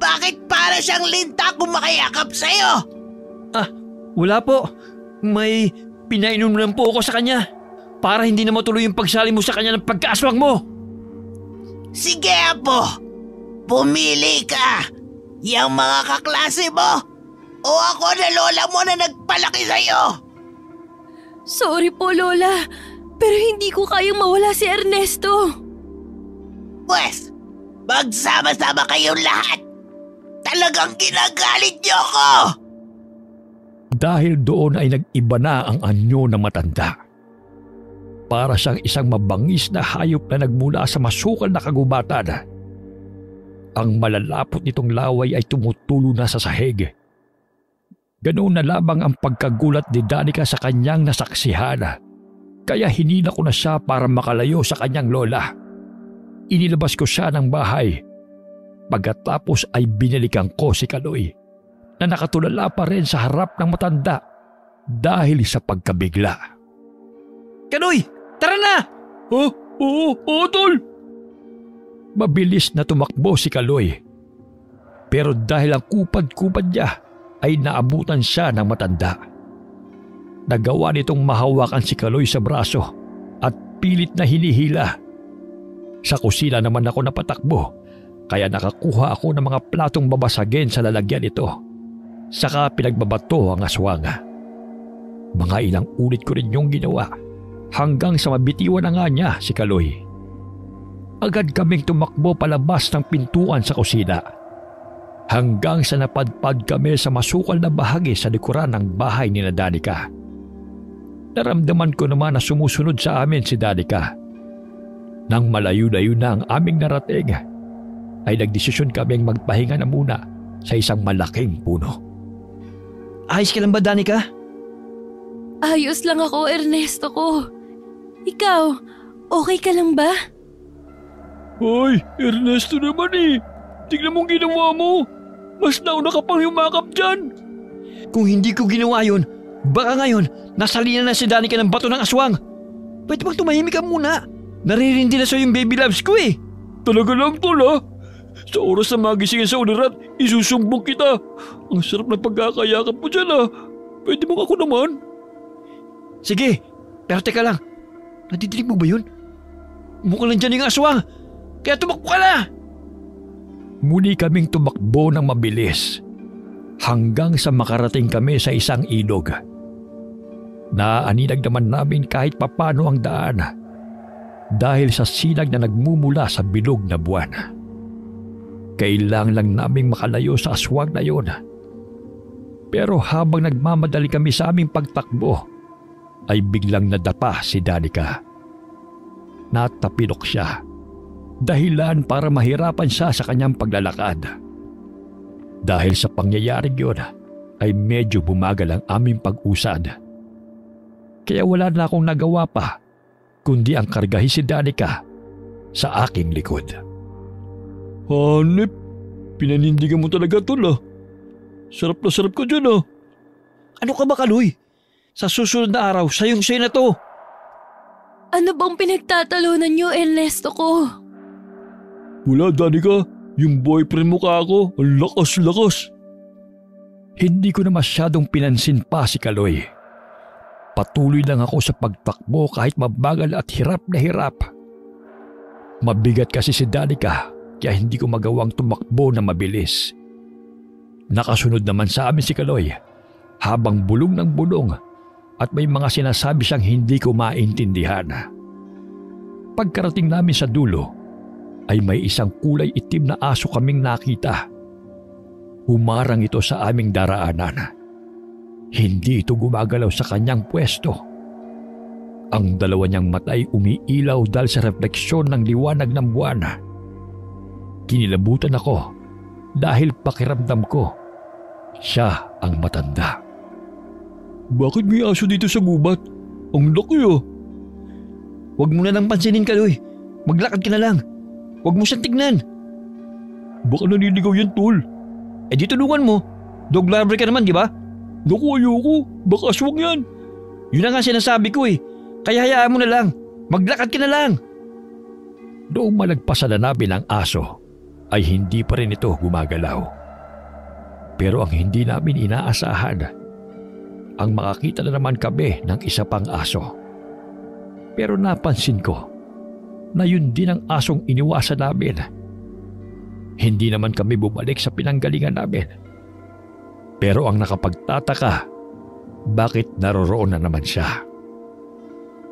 Bakit para siyang linta kumakayakap sa'yo? Wala po. May pinainom lang po ako sa kanya. Para hindi na matuloy yung pagsali mo sa kanya ng pagkaaswang mo. Sige, apo. Pumili ka. Yang mga kaklase mo o ako na lola mo na nagpalaki sa'yo. Sorry po, Lola. Pero hindi ko kayang mawala si Ernesto. Pwes, magsama-sama kayong lahat. Talagang ginagalit niyo ako. Dahil doon ay nag-iba na ang anyo na matanda. Para siyang isang mabangis na hayop na nagmula sa masukal na kagubatan. Ang malalapot nitong laway ay tumutulo na sa sahig. Ganoon na lamang ang pagkagulat ni Danica sa kanyang nasaksihan. Kaya hinila ko na siya para makalayo sa kanyang lola. Inilabas ko siya ng bahay. Pagkatapos ay binalikan ko si Kaloy na nakatulala pa rin sa harap ng matanda dahil sa pagkabigla. Kaloy, tara na! Oo, tol! Mabilis na tumakbo si Kaloy. Pero dahil ang kupad-kupad niya ay naabutan siya ng matanda. Nagawa nitong mahawakan si Kaloy sa braso at pilit na hinihila. Sa kusina naman ako napatakbo, kaya nakakuha ako ng mga platong babasagin sa lalagyan nito. Saka pinagbabato ang aswang. Mga ilang ulit ko rin yung ginawa hanggang sa mabitiwan na nga niya si Kaloy. Agad kaming tumakbo palabas ng pintuan sa kusina hanggang sa napadpad kami sa masukal na bahagi sa likuran ng bahay ni Danica. Naramdaman ko naman na sumusunod sa amin si Danica. Nang malayo-layo na ang aming narating, ay nagdesisyon kaming magpahinga na muna sa isang malaking puno. Ayos ka lang ba, Danica? Ayos lang ako, Ernesto ko. Ikaw, okay ka lang ba? Hoy, Ernesto naman eh. Tignan mong ginawa mo. Mas nauna ka pang yumakap dyan. Kung hindi ko ginawa yun, baka ngayon nasalina na si Danica ng bato ng aswang. Pwede bang tumahimik ka muna? Naririndi na sa'yo yung baby loves ko eh. Talaga lang, tol ha? Sa oras na magisingin sa ulirat, isusumbong kita. Ang sarap ng pagkakayakap mo dyan ha. Pwede bang ako naman? Sige, pero teka lang. Nadidinig mo ba yun? Mukhang lang dyan yung aswang. Kaya tumakbo ka na! Muli kaming tumakbo ng mabilis hanggang sa makarating kami sa isang ilog. Naaninag naman namin kahit papano ang daan dahil sa sinag na nagmumula sa bilog na buwan. Kailangan lang naming makalayo sa aswang na yon. Pero habang nagmamadali kami sa aming pagtakbo, ay biglang nadapa si Danica. Natapilok siya. Dahilan para mahirapan siya sa kanyang paglalakad. Dahil sa pangyayaring yun, ay medyo bumagal ang aming pag-usad. Kaya wala na akong nagawa pa, kundi ang kargahin si Danica sa aking likod. Hanep, pinanindigan mo talaga tol ah. Sarap na sarap ka dyan ah. Ano ka ba, Kaloy? Sa susunod na araw, sayong na to. Ano bang pinagtatalunan niyo, Ernesto ko? Wala, Danica. Yung boyfriend mo ka ako, ang lakas-lakas. Hindi ko na masyadong pinansin pa si Kaloy. Patuloy lang ako sa pagtakbo kahit mabagal at hirap na hirap. Mabigat kasi si Danica kaya hindi ko magawang tumakbo na mabilis. Nakasunod naman sa amin si Kaloy habang bulong ng bulong at may mga sinasabi siyang hindi ko maintindihan. Pagkarating namin sa dulo, ay may isang kulay itim na aso kaming nakita. Humarang ito sa aming daraanan. Hindi ito gumagalaw sa kanyang pwesto. Ang dalawa niyang mata ay umiilaw dahil sa refleksyon ng liwanag ng buwan. Kinilabutan ako dahil pakiramdam ko siya ang matanda. Bakit may aso dito sa gubat? Ang laki ah. Huwag mo na lang pansinin, Kaloy. Maglakad ka na lang. Huwag mo siyang tignan. Baka naniligaw yan tol. Eh di tulungan mo. Dog lover ka naman, di ba? Naku, ayoko. Baka aswang yan. Yun na nga sinasabi ko eh. Kaya hayaan mo na lang. Maglakad ka na lang. Noong malagpasan na namin ang aso, ay hindi pa rin ito gumagalaw. Pero ang hindi namin inaasahan, ang makakita na naman kami ng isa pang aso. Pero napansin ko na yun din ang asong iniwasan namin. Hindi naman kami bumalik sa pinanggalingan namin. Pero ang nakapagtataka, bakit naroroon na naman siya?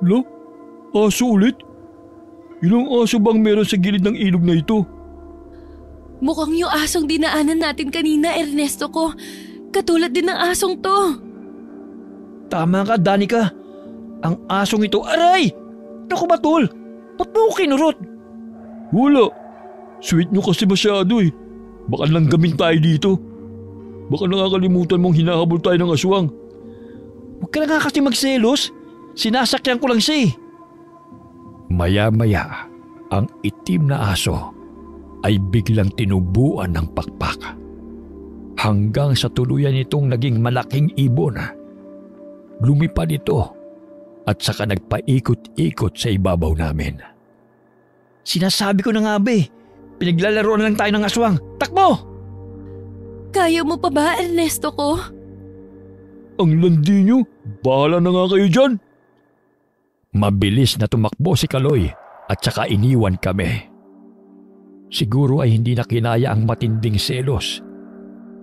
Lo? Aso ulit? Ilang aso bang meron sa gilid ng ilog na ito? Mukhang yung asong dinaanan natin kanina, Ernesto ko. Katulad din ng asong to. Tama ka, Danica. Ang asong ito, aray! Naku ba, tol? Ba't mo ko kinurot? Wala. Sweet nyo kasi masyado eh. Baka langgamin tayo dito. Baka nakakalimutan mong hinahabol tayo ng aswang. Huwag ka na nga kasi magselos. Sinasakyan ko lang siya eh. Maya-maya, ang itim na aso ay biglang tinubuan ng pakpak. Hanggang sa tuluyan itong naging malaking ibon. lumipad ito at saka nagpaikot-ikot sa ibabaw namin. Sinasabi ko na nga ba pinaglalaroan lang tayo ng aswang. Takbo! Kaya mo pa ba, Ernesto ko? Ang landi nyo, bahala na nga kayo dyan. Mabilis na tumakbo si Kaloy at saka iniwan kami. Siguro ay hindi na kinaya ang matinding selos,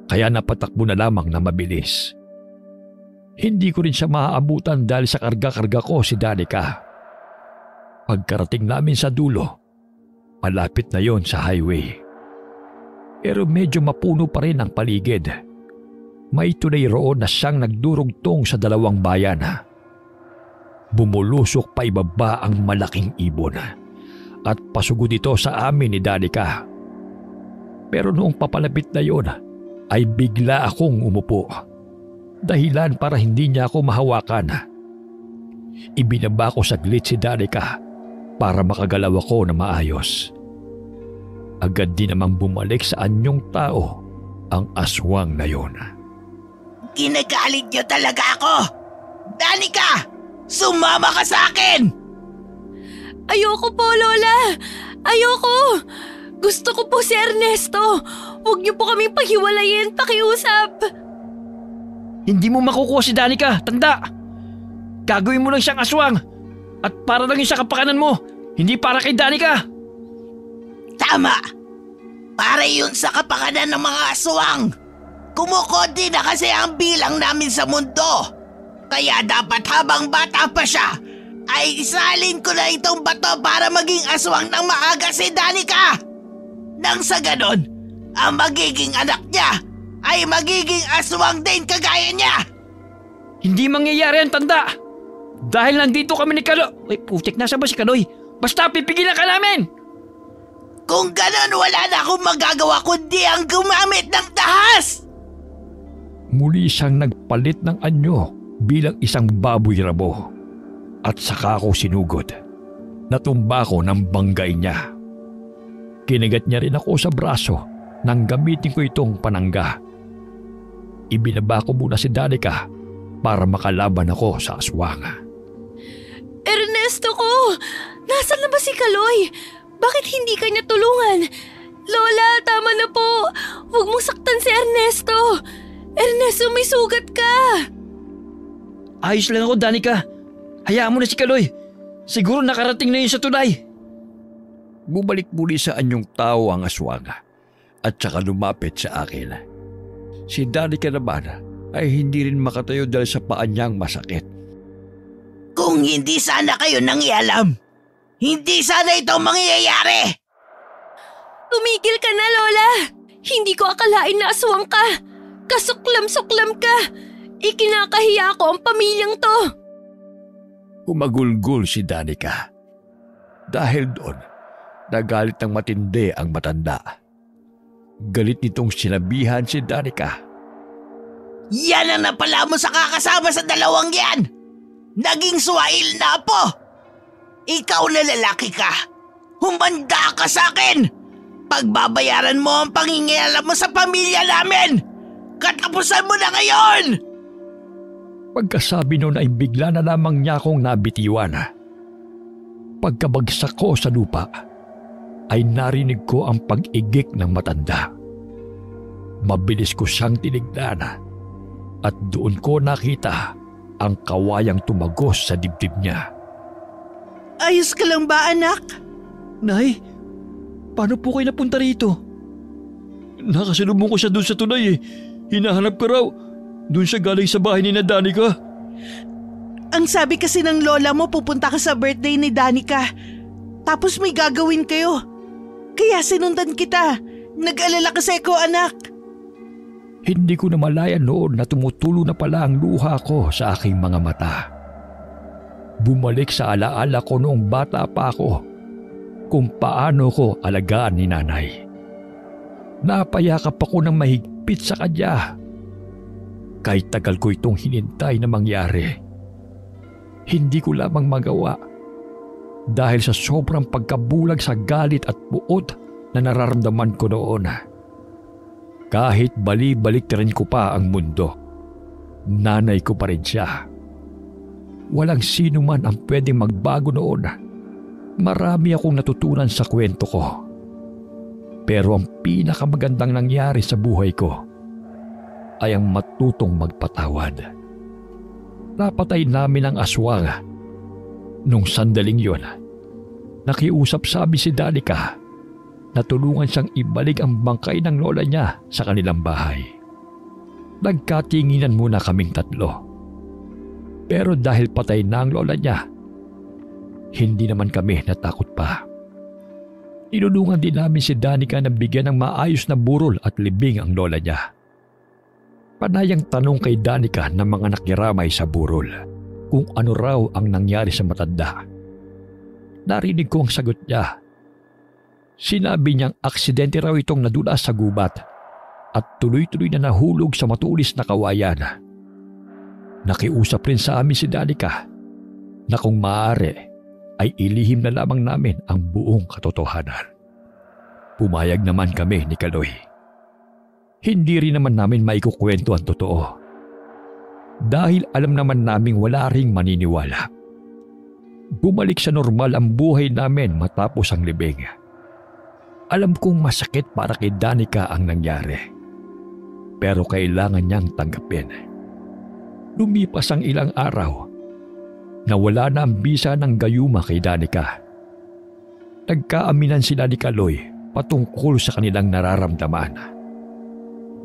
kaya napatakbo na lamang na mabilis. Hindi ko rin siya maaabutan dahil sa karga-karga ko si Danica. Pagkarating namin sa dulo, malapit na yon sa highway. Pero medyo mapuno pa rin ang paligid. May tulay roon na siyang nagdurugtong sa dalawang bayan. Bumulusok pa ibaba ang malaking ibon at pasugod ito sa amin ni Danica. Pero noong papalapit na yon ay bigla akong umupo. Dahilan para hindi niya ako mahawakan. Ibinaba ko saglit si Danica para makagalaw ako na maayos. Agad din namang bumalik sa anyong tao ang aswang na yon. Ginagalit niyo talaga ako! Danica! Sumama ka sa akin! Ayoko po, Lola! Ayoko! Gusto ko po si Ernesto! Huwag niyo po kaming paghiwalayin, pakiusap! Hindi mo makukuha si Danica, tanda! Gagawin mo lang siyang aswang at para lang yung sa kapakanan mo, hindi para kay Danica! Tama! Para yun sa kapakanan ng mga aswang! Kumukonti na kasi ang bilang namin sa mundo! Kaya dapat habang bata pa siya, ay isalin ko na itong bato para maging aswang ng maaga si Danica! Nang sa ganon, ang magiging anak niya ay magiging aswang din kagaya niya! Hindi mangyayari ang tanda! Dahil nandito kami ni Kaloy... Ay, putik, nasa ba si Kaloy? Basta pipigilan ka namin! Kung ganon, wala na akong magagawa kundi ang gumamit ng dahas! Muli siyang nagpalit ng anyo bilang isang baboy rabo at saka ako sinugod. Natumba ko ng banggay niya. Kinagat niya rin ako sa braso nang gamitin ko itong panangga. Ibinaba ko muna si Danica para makalaban ako sa aswang. Ernesto ko! Nasaan na ba si Kaloy? Bakit hindi ka niya tulungan? Lola, tama na po! Huwag mong saktan si Ernesto! Ernesto, may sugat ka! Ayos lang ako, Danica. Hayaan mo na si Kaloy. Siguro nakarating na yun sa tulay. Bumalik muli sa anyong tao ang aswang at saka lumapit sa akin. Si Danica naman ay hindi rin makatayo dahil sa paa niyang masakit. Kung hindi sana kayo nangialam, hindi sana ito mangyayari! Tumigil ka na, Lola! Hindi ko akalain na aswang ka! Kasuklam-suklam ka! Ikinakahiya ko ang pamilyang to! Humagulgol si Danica. Dahil doon, nagalit ng matindi ang matanda. Galit nitong sinabihan si Danica. Yan ang napala mo sa kakasama sa dalawang yan! Naging swail na po! Ikaw na lalaki ka! Humanda ka sa akin! Pagbabayaran mo ang pangingialam mo sa pamilya namin! Katapusan mo na ngayon! Pagkasabi noon ay bigla na lamang niya akong nabitiwan. Pagkabagsak ko sa lupa, ay narinig ko ang pag-igik ng matanda. Mabilis ko siyang tinignan at doon ko nakita ang kawayang tumagos sa dibdib niya. Ayos ka lang ba, anak? Nay, paano po kayo napunta rito? Nakasalubong ko siya doon sa tulay Hinahanap ka raw. Doon siya galing sa bahay ni Danica. Ang sabi kasi ng lola mo pupunta ka sa birthday ni Danica. Tapos may gagawin kayo. Kaya sinundan kita. Nag-alala kasi ako, anak. Hindi ko na malayan noon na tumutulo na pala ang luha ko sa aking mga mata. Bumalik sa alaala ko noong bata pa ako kung paano ko alagaan ni nanay. Napayakap ako ng mahigpit sa kanya. Kahit tagal ko itong hinintay na mangyari, hindi ko lamang magawa dahil sa sobrang pagkabulag sa galit at buot na nararamdaman ko noon. Kahit bali-balik rin ko pa ang mundo, nanay ko pa rin siya Walang sino man ang pwedeng magbago noon. Marami akong natutunan sa kwento ko. Pero ang pinakamagandang nangyari sa buhay ko ay ang matutong magpatawad. Napatay namin ang aswang. Nung sandaling yon, nakiusap sabi si Danica na tulungan siyang ibalik ang bangkay ng lola niya sa kanilang bahay. Nagkatinginan muna kaming tatlo. Pero dahil patay na ang lola niya, hindi naman kami natakot pa. Tinulungan din namin si Danica na bigyan ng maayos na burol at libing ang lola niya. Panayang tanong kay Danica ng mga nakiramay sa burol kung ano raw ang nangyari sa matanda. Narinig ko ang sagot niya. Sinabi niyang aksidente raw itong nadulas sa gubat at tuloy-tuloy na nahulog sa matulis na kawayan. Nakiusap rin sa amin si Danica na kung maaari ay ilihim na lamang namin ang buong katotohanan. Pumayag naman kami ni Kaloy. Hindi rin naman namin maikukwento ang totoo. Dahil alam naman naming wala ring maniniwala. Bumalik sa normal ang buhay namin matapos ang libing. Alam kong masakit para kay Danica ang nangyari. Pero kailangan niyang tanggapin. Lumipas ang ilang araw. Nawala na ang bisa ng gayuma kay Danica. Nagkaaminan sila ni Kaloy patungkol sa kanilang nararamdaman.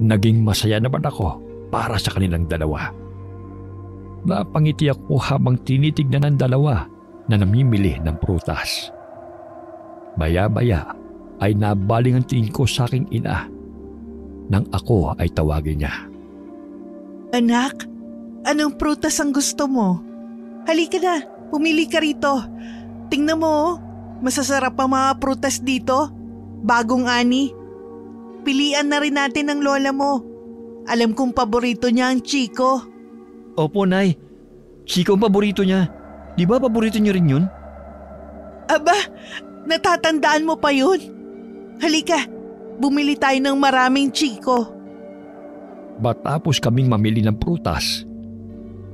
Naging masaya naman ako para sa kanilang dalawa. Napangiti ako habang tinitignan ng dalawa na namimili ng prutas. Baya-baya ay nabaling ang tingin ko sa aking ina nang ako ay tawagin niya. Anak, anong prutas ang gusto mo? Halika na, pumili ka rito. Tingnan mo, masasarap ang mga prutas dito. Bagong ani. Pilian na rin natin ang lola mo. Alam kong paborito niya ang chiko. Opo, Nay. Chico ang paborito niya. Di ba paborito niyo rin yun? Aba, natatandaan mo pa yun? Halika, bumili tayo ng maraming chiko. Matapos kaming mamili ng prutas,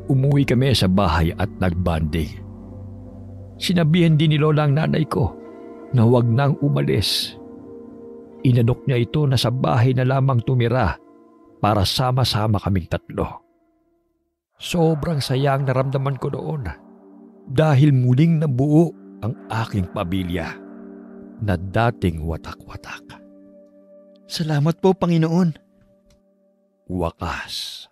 umuwi kami sa bahay at nagbanding. Sinabihan din ni Lola ang nanay ko na huwag nang umalis. Inanok niya ito na sa bahay na lamang tumira para sama-sama kaming tatlo. Sobrang saya ang naramdaman ko noon dahil muling nabuo ang aking pamilya na dating watak-watak. Salamat po, Panginoon. Wakas.